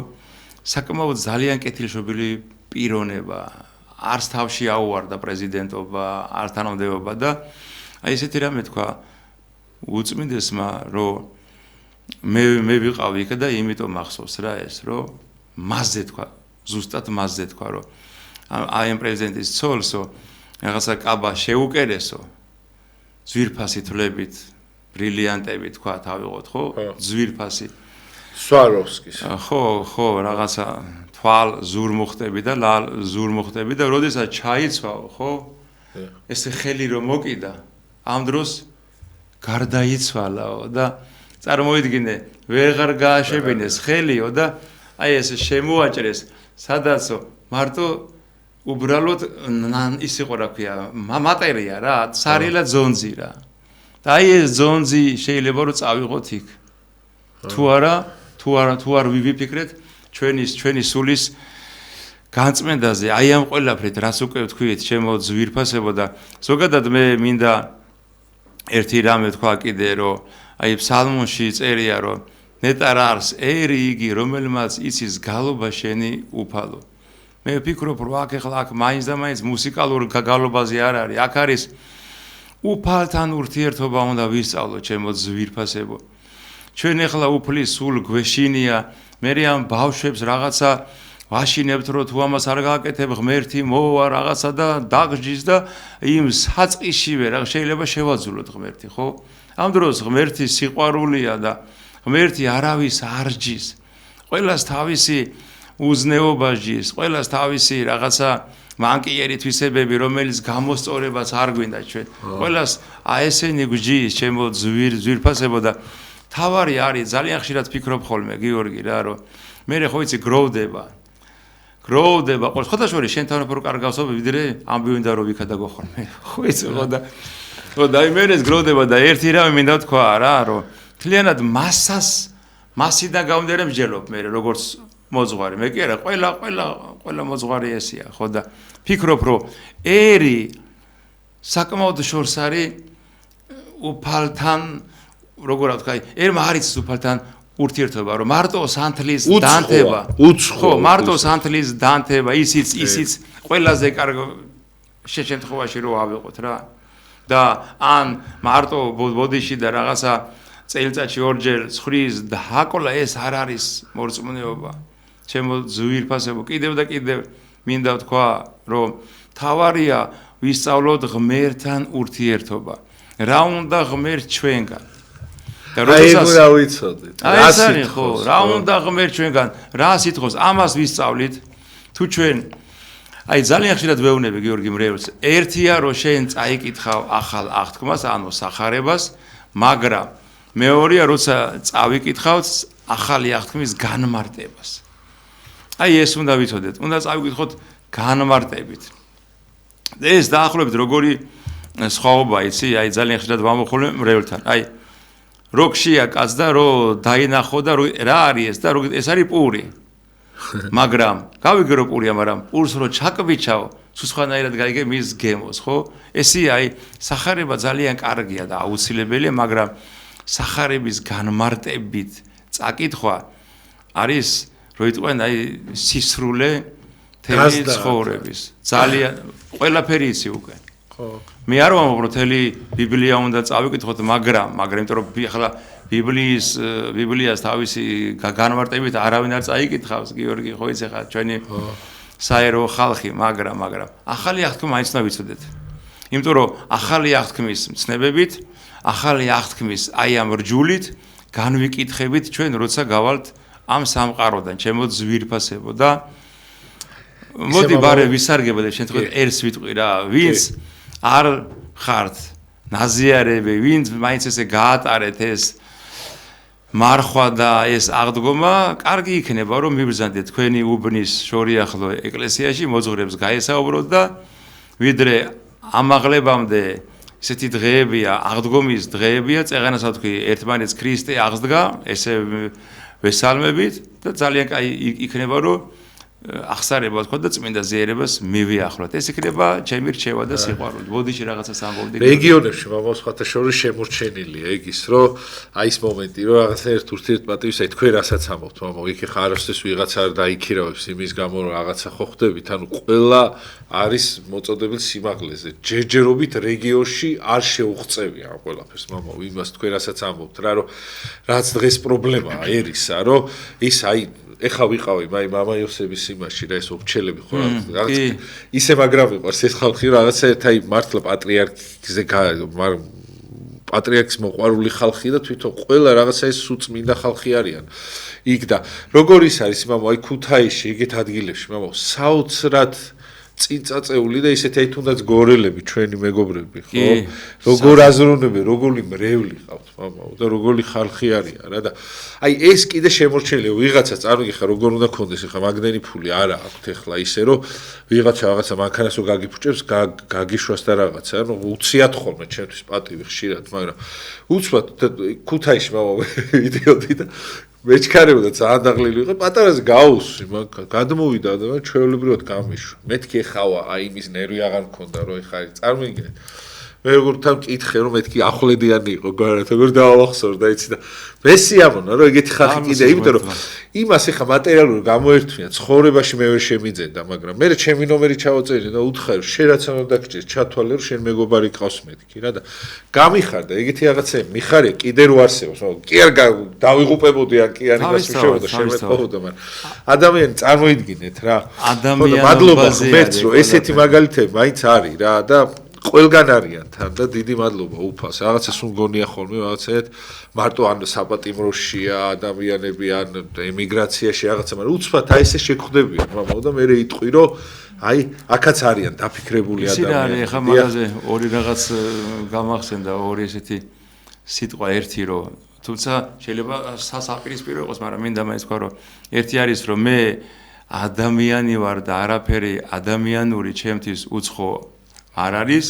საკმაოდ ძალიან კეთილშობილი პიროვნება არც თავში აუვარდა პრეზიდენტობა არც თანამდებობა და აი ესეთი რამე თქვა უწმინდესმა რომ მე ვიყავი იქ და იმიტომ მახსოვს რა ეს რომ მასზე თქვა ზუსტად მასზე თქვა რომ აი ამ პრეზიდენტის ცოლსო რაღაცა კაბა შეუკერესო ძვირფასი თვლებით ბრილიანტები თქვა თავიღოთ ხო ძვირფასი სვაროვსკის ხო რაღაცა თვალ ზურმუხტები და ლალ ზურმუხტები და როდესაც ჩაიცვაო ხო ესე ხელი რომ მოკიდა ამ დროს გარდაიცვალაო და წარმოიდგინე ვეღარ გააშებინეს ხელიო და აი ესე შემოაჭრეს სადაცო მარტო უბრალოდ ის იყო რა ქვია მატერია რა ცარილა ძონძი რა და აი ეს ძონძი შეიძლება რომ წავიღოთ იქ თუ არ ვიფიქრეთ ჩვენი სულის განწმენდაზე აი ამ ყველაფრით რაც უკვე ვთქვით ჩემო ძვირფასებო და ზოგადად მე მინდა ერთი რამე თქვა კიდე რომ აი ფსალმონში წერია რომ ნეტარ არს ერი იგი რომელმაც იცის გალობა შენი უფალო მე ვფიქრობ რომ აქ მაინც და მაინც მუსიკალურ გალობაზე არ არის აქ არის უფალთან ურთიერთობა უნდა ვისწავლოთ ჩემო ძვირფასებო ჩვენ ახლა უფლის სულ გვეშინია მე ამ ბავშვებს რაღაცა ვაშინებთ რომ თუ ამას არ გააკეთებ ღმერთი მოვა რაღაცა და დაგჯის და იმ საწყისშივე რა შეიძლება შევაძულოთ ღმერთი ხო ამ დროს ღმერთი სიყვარულია და ღმერთი არავის არ ჯის ყველას თავისი უზნეობა ჯის ყველას თავისი რაღაცა მანკიერი თვისებები რომელიც გამოსწორებას არ გვინდა ჩვენ ყველას ესენი გვჯის ჩემო ძვირფასებო და თავარი არის ძალიან ხშირად ფიქრობ ხოლმე გიორგი რა რომ მე ხო იცი გროვდება ყოველთვის შენთან უფრო კარგავსო ვიდრე ამბივინდა რომ ვიქა და გოხორმე ხო იცი ხო და იმერეს გროვდება და ერთი რამე მინდა თქვა რა რომ თლიანად მასიდან გამომდინარე მსჯელობ მე როგორც მოძღვარი მე კი არა ყველა მოძღვარი ესია ხო და ფიქრობ რომ ერი საკმაოდ შორს არის უფალთან როგორ ვთქვა ერმა არის უფალთან ურთიერთობა რომ მარტო სანთლის დანთება ხო მარტო სანთლის დანთება ისიც ყველაზე კარგი შემთხვევაში რომ ავიღოთ რა და ან მარტო ბოდიში და რაღაცა წელიწადში ორჯერ ცხვრის დააკოლა ეს არ არის მორწმუნეობა ჩემო ძვირფასებო კიდევ და კიდევ მინდა ვთქვა რომ თავარია ვისწავლოთ ღმერთთან ურთიერთობა რა უნდა ღმერთ ჩვენგან და როდესაც რა ვიცოდით რა სიტყვა რა უნდა ღმერთ ჩვენგან რა სიტყვის ამას ვისწავლით თუ ჩვენ აი ძალიან ხშირად ვეუბნები გიორგი მრევლს ერთია რომ შენ წაიკითხავ ახალ აღთქმას ანუ სახარებას მაგრამ მეორეა როცა წავიკითხავთ ახალი აღთქმის განმარტებას აი ეს უნდა ვიცოდეთ უნდა წავიკითხოთ განმარტებით ეს დაახლოებით როგორი სხვაობა იცი აი ძალიან ხშირად ვამოხოლმე მრევლთან აი როქშია კაც და რო დაინახო და რა არის ეს და ეს არის პური მაგრამ გავიგერო პურია მაგრამ პურს რო ჩაკვიჩაო სუცხანაირად გაიგე მის გემოს ხო ესია აი სახარება ძალიან კარგია და აუცილებელია მაგრამ სახარების განმარტებით წაკითხვა არის რო იტყვენ აი სისრულე თემის ცხოვრების ძალიან ყველაფერი იცი უკვე ხო მე არ ვამბობ რომ თელი ბიბლია უნდა წავიკითხოთ მაგრამ იმიტომ რომ ახლა ბიბლიას თავისი განმარტებით არავინ არ წაიკითხავს გიორგი ხო იცი ხა ჩვენი საერო ხალხი მაგრამ ახალი აღთქმა მაინც უნდა ვიცოდეთ იმიტომ რომ ახალი აღთქმის მცნებებით ახალი აღთქმის აი ამ რჯულით განვიკითხებით ჩვენ როცა გავალთ ამ სამყაროდან ჩემო ძვირფასებო და მოდი ბარე ვისარგებლებ შემთხვევით ერს ვიტყვი რა ვინც არ ხართ ნაზიარები ვინც მაინც ესე გაატარეთ ეს მარხვა და ეს აღდგომა კარგი იქნება რომ მიბრძანდეთ თქვენი უბნის შორიახლო ეკლესიაში მოძღვრებს გაესაუბროთ და ვიდრე ამაღლებამდე ესეთი დღეებია აღდგომის დღეებია წეღანასაც თქვი ერთმანეთს ქრისტე აღსდგა ესე ვესალმებით და ძალიან კაი იქნება რომ ახსარება თქვა და წმინდა ზიარებას მივიახლოთ ეს იქნება ჩემი რჩევა და სიყვარული ბოდიში რაღაცას ამბობდი რეგიონებში მამავს ხათაშორის შემორჩენილია ეგ ის რომ აი ეს მომენტი რომ რაღაცა ერთ ურთიერთპატივის აი თქვენ რასაც ამბობთ მამო იქ ხა არასდროს ვიღაცა არ დაიქირავებს იმის გამო რომ რაღაცა ხო ხდებით ანუ ყველა არის მოწოდებული სიმაღლეზე ჯერჯერობით რეგიონში არ შეუღწევია ამ ყველაფერს მამო იმას თქვენ რასაც ამბობთ რა რომ რაც დღეს პრობლემაა ერისა რომ ის აი ეხა ვიყავი მამა იოსების იმაში რა ეს ოფჩელები ხო რაღაც ისე მაგრამ მიყვარს ეს ხალხი რაღაცა აი მართლა პატრიარქზე პატრიარქის მოყვარული ხალხი და თვითონ ყველა რაღაცა ეს სუწმინდა ხალხი არიან იქ და როგორ ის არის მამა აი ქუთაისში იგეთ ადგილებში მამა საოცრად წინწაწეული და ისეთი აი თუნდაც გორელები ჩვენი მეგობრები ხო როგორ აზროვნებენ როგორი მრევლი ყავთ მამა და როგორი ხალხი არიან რა და აი ეს კიდე შემორჩენილია ვიღაცა წარმოგიხარ როგორ უნდა კონდეს ხა მაგდენი ფული არა აქვთ ეხლა ისე რომ ვიღაცა რაღაცა მანქანასო გაგიფუჭებს გაგიშვას და რაღაცა ანუ უციათ ხოლმე ჩემთვის პატივი ხშირად მაგრამ უცბად ქუთაისში მამა ვიდიოდი და მეჩქარებოდა ძალიან დაღლილი იყო პატარას გაუსვი გადმოვიდა და ჩვეულებრივად გამიშვა მეთქი ხავა აი იმის ნერვი აღარ მქონდა რომ ეხა წარმოგიდგენთ მე როგორ თან მკითხე რომ მეთქი ახლედიანი იყო გარეთ როგორ დავახსოვდა იცი და მე სიამონა რომ ეგეთი ხალხი კიდე იმიტომ რომ იმას ეხა მატერიალურად გამოერთვია ცხოვრებაში მე ვერ შემიძენდა მაგრამ მე ჩემი ნომერი ჩავაწერე და უთხარი შენ რაც უნდა დაგჭირ ჩათვალე რომ შენ მეგობარი ყავს მეთქი რა და გამიხარდა ეგეთი რაღაცები მიხარია კიდე რო არსებობს მაგრამ კი არ დავიღუპებოდი ან კი არ იმას მიშევოდა შემეწყობოდა მაგრამ ადამიანი წარმოიდგინეთ რა მადლობა ღმერთს რომ ესეთი მაგალითები მაინც არის რა და ყველგან არიან თან და დიდი მადლობა უფალს რაღაცა სულ გონია ხოლმე რაღაცეთ მარტო ან საპატიმროშია ადამიანები ან ემიგრაციაში რაღაცა მაგრამ უცბად აი ესე შეხვდებიან მამა და მე იტყვი რომ აი აქაც არიან დაფიქრებული ადამიანები ისე ხა მაგაზე ორი რაღაც გამახსენდა ორი ესეთი სიტყვა ერთი რომ თუმცა შეიძლება სასაპირისპირო იყოს მაგრამ მინდა მაინც თქვა რომ ერთი არის რომ მე ადამიანი ვარ და არაფერი ადამიანური ჩემთვის უცხო არ არის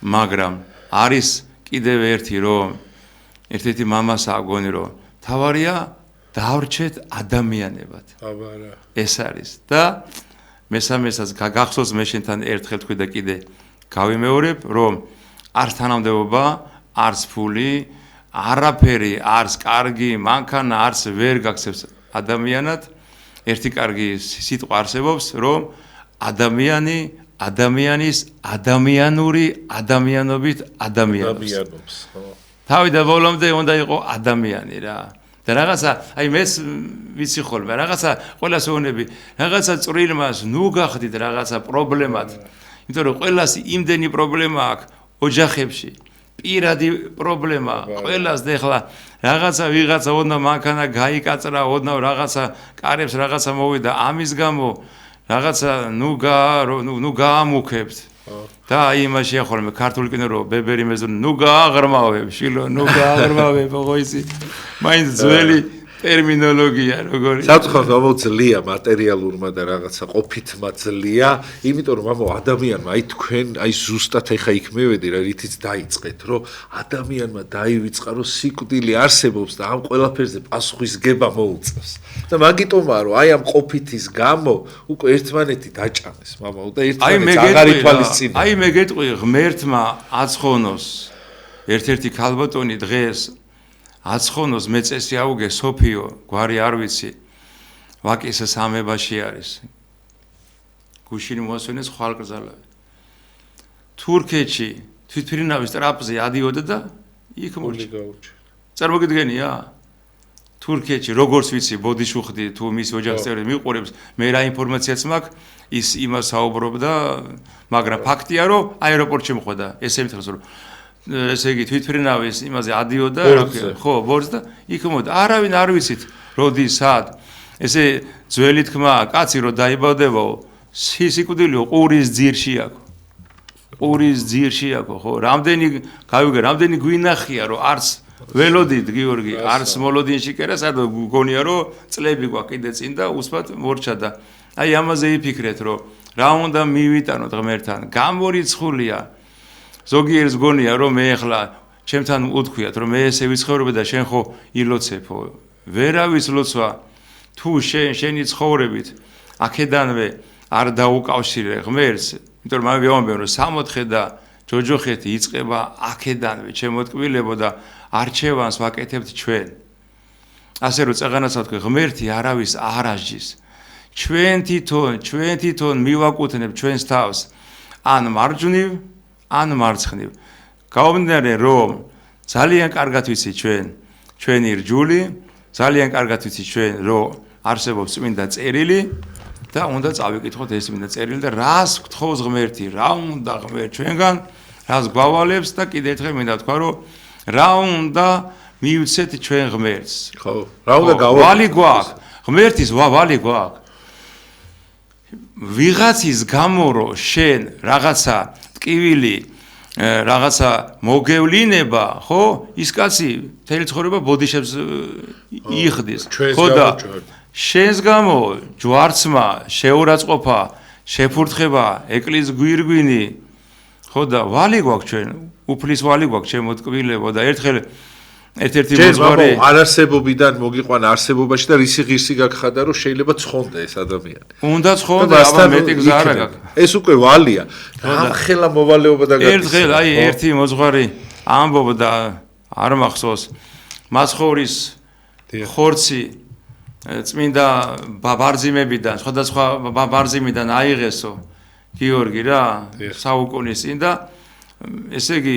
მაგრამ არის კიდევ ერთი რომ ერთ-ერთი მამას აგონი რომ თავარია დავრჩეთ ადამიანებად აბარა ეს არის და მესამესაც გახსოვს მე შენთან ერთხელ თქვი და კიდე გავიმეორებ რომ არც თანამდებობა არც ფული არაფერი არც კარგი მანქანა არც ვერ გაქცევს ადამიანად ერთი კარგი სიტყვა არსებობს რომ ადამიანის ადამიანური ადამიანობით ადამიანობს თავი და ბოლომდე უნდა იყო ადამიანი რა და რაღაცა აი მეც ვიცი ხოლმე რაღაცა ყველას ვონები რაღაცა წვრილმას ნუ გახდით რაღაცა პრობლემად იმიტომ რომ ყველას იმდენი პრობლემა აქვს ოჯახებში პირადი პრობლემა ყველას და ეხლა რაღაცა ვიღაცა უნდა მანქანა გაიკაწრა უნდა რაღაცა კარებს რაღაცა მოვიდა ამის გამო რაღაცა ნუ გაამუქებთ და აი იმაში ხოლმე ქართული კინო რო ბებერი მეზონი ნუ გააღრმავებ შილო ნუ გააღრმავებ ხო ისი მაინც ძველი ტერმინოლოგია როგორი საწყოთ ამოძლია მატერიალურმა და რაღაცა ყოფითმა ძლია იმიტომ რომ ამო ადამიანმა აი თქვენ აი ზუსტად ეხა იქ მევედი რა რითიც დაიწყეთ რომ ადამიანმა დაივიწყა რომ სიკვდილი არსებობს და ამ ყველაფერზე პასუხისგება მოუწევს და მაგიტომაა რომ აი ამ ყოფითის გამო უკვე ერთმანეთი დაჭამეს მამა და ერთმანეთს აღარ ითვალისწინებენ აი მე გეტყვი ღმერთმა აცხონოს ერთ-ერთი ქალბატონი დღეს აცხონოს მეწესი აუგე სოფიო გვარი არ ვიცი ვაკის სამებაში არის გუშინი მოსვენეს ხვალკრძალავი თურქეთში თვითფრინავის ტრაპზე ადიოდა და იქ მოჭი წარმოგიდგენია თურქეთში როგორც ვიცი ბოდიშუხდი თუ მის ოჯახის წევრები მიყურებს მე რა ინფორმაციაც მაქვს ის იმას საუბრობდა მაგრამ ფაქტია რომ აეროპორტში მოხვდა ესე მითხრას რომ ესე იგი თვითფრინავის იმაზე ადიოდა ხო ბორცს და იქ მოდა არავინ არ ვიცით როდი სად ესე ძველი თქმა კაცი რო დაიბადებაო სიკვდილი ყურის ძირში აქვს ხო რამდენი გვინახია რომ არც ველოდით გიორგი არც მოლოდინში კერა სადო გონია რომ წლები გვაქვს კიდე წინ და უსმად მორჩა და აი ამაზე იფიქრეთ რომ რა უნდა მივიტანოთ ღმერთთან გამორიცხულია ზოგიერს გონია რომ მე ახლა ჩემთან უთქვიათ რომ მე ესე ვიცხოვრობ და შენ ხო ილოცებო ვერავის ლოცვა თუ შენი ცხოვრებით აქედანვე არ დაუკავშირე ღმერთს იმიტომ რომ მე ვამბობ რომ 60 და ჯოჯოხეთი იწყება აქედანვე ჩემოთკბილებო და არჩევანს ვაკეთებთ ჩვენ ასე რომ წაღანასაც თქვი ღმერთი არავის არ ასჯის ჩვენ თვითონ მივაკუთვნებ ჩვენს თავს ან მარჯვნივ ან მარცხნივ გავმდინარე რომ ძალიან კარგად ვიცი ჩვენი რჯული ძალიან კარგად ვიცით ჩვენ რომ არსებობს წმინდა წერილი და უნდა წავიკითხოთ ეს წმინდა წერილი და რას გთხოვს ღმერთი, რა უნდა ღმერთი ჩვენგან, რას გვავალებს და კიდევ ერთხელ მინდა თქვა რომ რა უნდა მივცეთ ჩვენ ღმერთს. ხო, რა უნდა გავალ? ვალი გვაქვს. ღმერთის ვალი გვაქვს. ვიღაცის გამო რომ შენ რაღაცა ტკივილი რაღაცა მოგევლინება, ხო? ის კაცი მთელი ცხოვრება ბოდიშებს იხდის. ხო და შენს გამო ჯვარცმა, შეურაცხყოფა, შეფურთხება, ეკლის გვირგვინი, ხო და ვალი გვაქვს ჩვენ, უფლის ვალი გვაქვს ჩემო ტკივილებო და ერთხელ ერთ-ერთი მოძღვარი არარსებობიდან მოგიყვანა არსებობაში და რისი ღირსი გაგხადა რომ შეიძლება ცხონდა ეს ადამიანი. უნდა ცხონდა, აბა მეტი გზა არ აქვს. ეს უკვე ვალია. რამხელა მოვალეობა და გაკეთდა. ერთხელ აი ერთი მოძღვარი ამბობდა არ მახსოვს მაცხოვრის ხორცი წმინდა ბარძიმებიდან, სხვადასხვა ბარძიმიდან აიღესო გიორგი რა, საუკუნის წინ და ესე იგი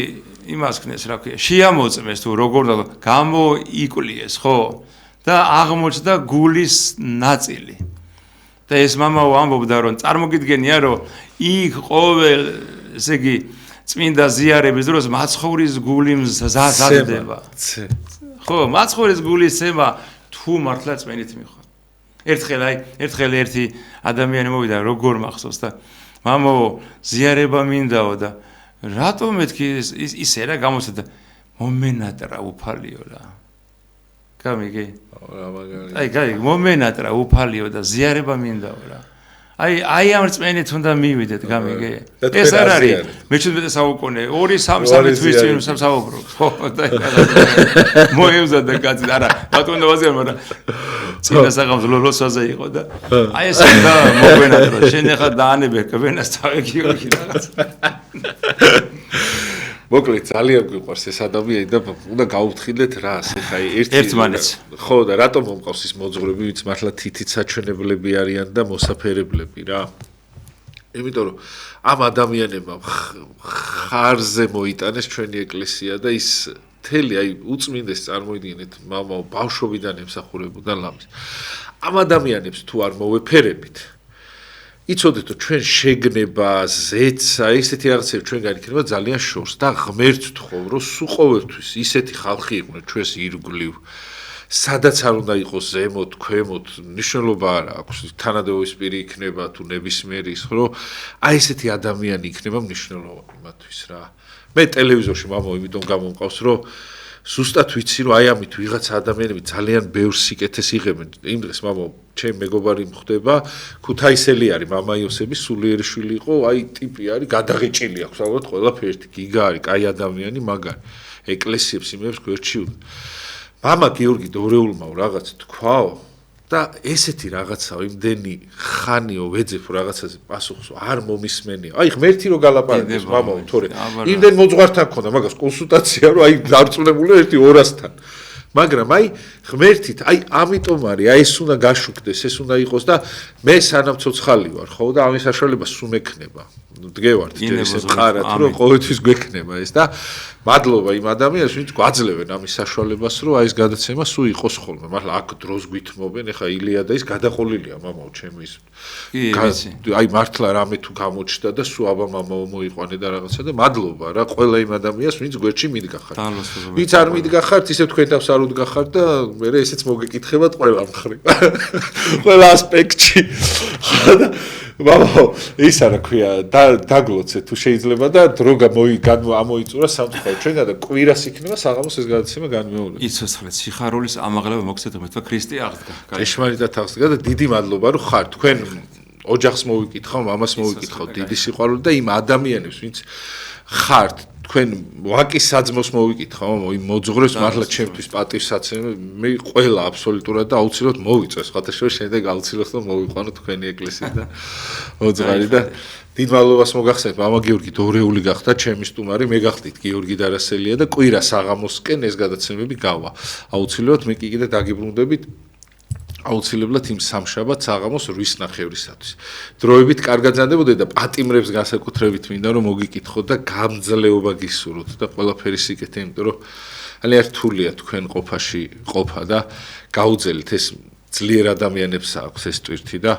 იმას ქნეს რა ქვია შეამოწმეს თუ როგორ გამოიკვლიეს ხო და აღმოჩნდა გულის ნაწილი და ეს მამაო ამბობდა რომ წარმოგიდგენია რომ იქ ყოველ ესე იგი წმინდა ზიარების დროს მაცხოვრის გული მზადდება ხო მაცხოვრის გულის ცემა თუ მართლა წმენით მიხარ ერთხელ ერთი ადამიანი მოვიდა როგორ მახსოვს და მამაო ზიარება მინდაო და რატომ მეთქი ისე რა გამოსადა მომენატრა უფალიო რა გამიგე აი გაიგე მომენატრა უფალიო და ზიარება მინდაო რა აი ამ წმენით უნდა მივიდეთ გამიგე ეს არ არის მე-17 საუკუნე 2-3 თვის წინ საუბრობ ხო და მოემზადა კაცი არა ბატონო ვაზიარ მაგრამ წინა საღამოს ლოლოსაზე იყო და აი ეს და მოგვენატრო შენ ახლა დაანებე კბენას თავი რაღაც მოკლედ ძალიან გვიყვარს ეს ადამიანი და უნდა გაუფრთხილდეთ რას ეხა ერთმანეთს ხო და რატომ მომყავს ის მოძღვრები ვინც მართლა თითით საჩვენებლები არიან და მოსაფერებლები რა იმიტომ რომ ამ ადამიანებმა ხარზე მოიტანეს ჩვენი ეკლესია და ის თელი აი უწმინდეს წარმოიდგინეთ მამაო ბავშვობიდან ემსახურებოდა ლამის ამ ადამიანებს თუ არ მოვეფერებით იცოდეთ რომ ჩვენ შეგნება ზეცა ესეთი რაღაცები ჩვენგან იქნება ძალიან შორს და ღმერთს ვთხოვ რომ სულ ყოველთვის ისეთი ხალხი იყვნენ ჩვენს ირგვლივ სადაც არ უნდა იყოს ზემოთ ქვემოთ მნიშვნელობა არ აქვს თანადოების პირი იქნება თუ ნებისმიერის რომ აი ესეთი ადამიანი იქნება მნიშვნელოვანი მათთვის რა მე ტელევიზორში მამაო იმიტომ გამომყავს რომ ზუსტად ვიცი რომ აი ამით ვიღაცა ადამიანები ძალიან ბევრ სიკეთეს იღებენ იმ დღეს მამაო ჩემი მეგობარი მხდება ქუთაისელი არის მამა იოსების სულიერი შვილი იყო აი ტიპი არის გადაღეჭილი აქვს ალბათ ყველაფერი გიგა არის კაი ადამიანი მაგარი ეკლესიებს იმებს გვერდში უნდა მამა გიორგი დორეულმაო რაღაც თქვაო და ესეთი რაღაცა იმდენი ხანიო ვეძებ რაღაცაზე პასუხს არ მომისმენია აი ღმერთი რო გალაპარაკებს მამაო თორე იმდენ მოძღვართან ქონდა მაგას კონსულტაცია რო აი დარწმუნებული ერთი 200-თან მაგრამ აი ღმერთით აი ამიტომ არის აი ეს უნდა გაშუქდეს ეს უნდა იყოს და მე სანამ ცოცხალი ვარ ხო და ამის საშუალება სულ მექნება დგევართ ესე მყარად რომ ყოველთვის გვექნება ეს და მადლობა იმ ადამიანს ვინც გვაძლევენ ამის საშუალებას რომ აი ეს გადაცემა სულ იყოს ხოლმე მართლა აქ დროს გვითმობენ ეხა ილია და ის გადაყოლილია მამაო ჩემი ის აი მართლა რამე თუ გამოჩნდა და სულ აბა მამაო მოიყვანე და რაღაცა და მადლობა რა ყველა იმ ადამიანს ვინც გვერდში მიდგახართ ვინც არ მიდგახართ ისე თქვენ თავს არ უდგახართ და მე ესეც მოგეკითხებათ ყველა მხრივ ყველა ასპექტში მამაო ის არა ქვია დაგლოცე თუ შეიძლება და დრო ამოიწურა სამწუხაროდ ჩვენგან და კვირას იქნება საღამოს ეს გადაცემა განმეორდა იცოცხლეთ სიხარულის ამაღლება მოგცეთ ღმერთმა ქრისტე აღდგა ეშმარიტად აღდგა და დიდი მადლობა რომ ხარ თქვენ ოჯახს მოვიკითხავ მამას მოვიკითხავ დიდი სიყვარული და იმ ადამიანებს ვინც ხართ თქვენ ვაკის საძმოს მოვიკითხავ იმ მოძღვრებს მართლა ჩემთვის პატივსაცემი მე ყველა აბსოლუტურად და აუცილებლად მოვიწეს ხათაშორი შემდეგ აუცილებლად მოვიყვანო თქვენი ეკლესია და მოძღარი და დიდ მადლობას მოგახსენებთ მამა გიორგი დორეული გახდა ჩემი სტუმარი მე გახდით გიორგი დარასელია და კვირა საღამოსკენ ეს გადაცემები გავა აუცილებლად მე კი კიდე დაგიბრუნდებით აუცილებლად იმ სამშაბათს საღამოს 8:09-ისათვის. დროებით კარგად ზანდებოდეთ და პატიმრებს განსაკუთრებით მინდა რომ მოგიკითხოთ და გამძლეობა გისურვოთ და ყველაფერი სიკეთე, იმიტომ რომ ძალიან რთულია თქვენ ყოფაში ყოფა და გაუძელით ეს ძლიერ ადამიანებს აქვს ეს ტვირთი და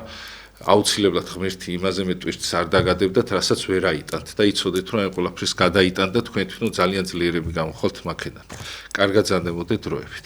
აუცილებლად ღმერთი იმაზე მე ტვირთს არ დაგადებდათ, რასაც ვერ აიტანთ და იცოდეთ რომ აი ყველაფრის გადაიტანთ და თქვენ თვითონ ძალიან ძლიერები გამხვალთ მაქედან. კარგად ზანდებოდეთ დროებით.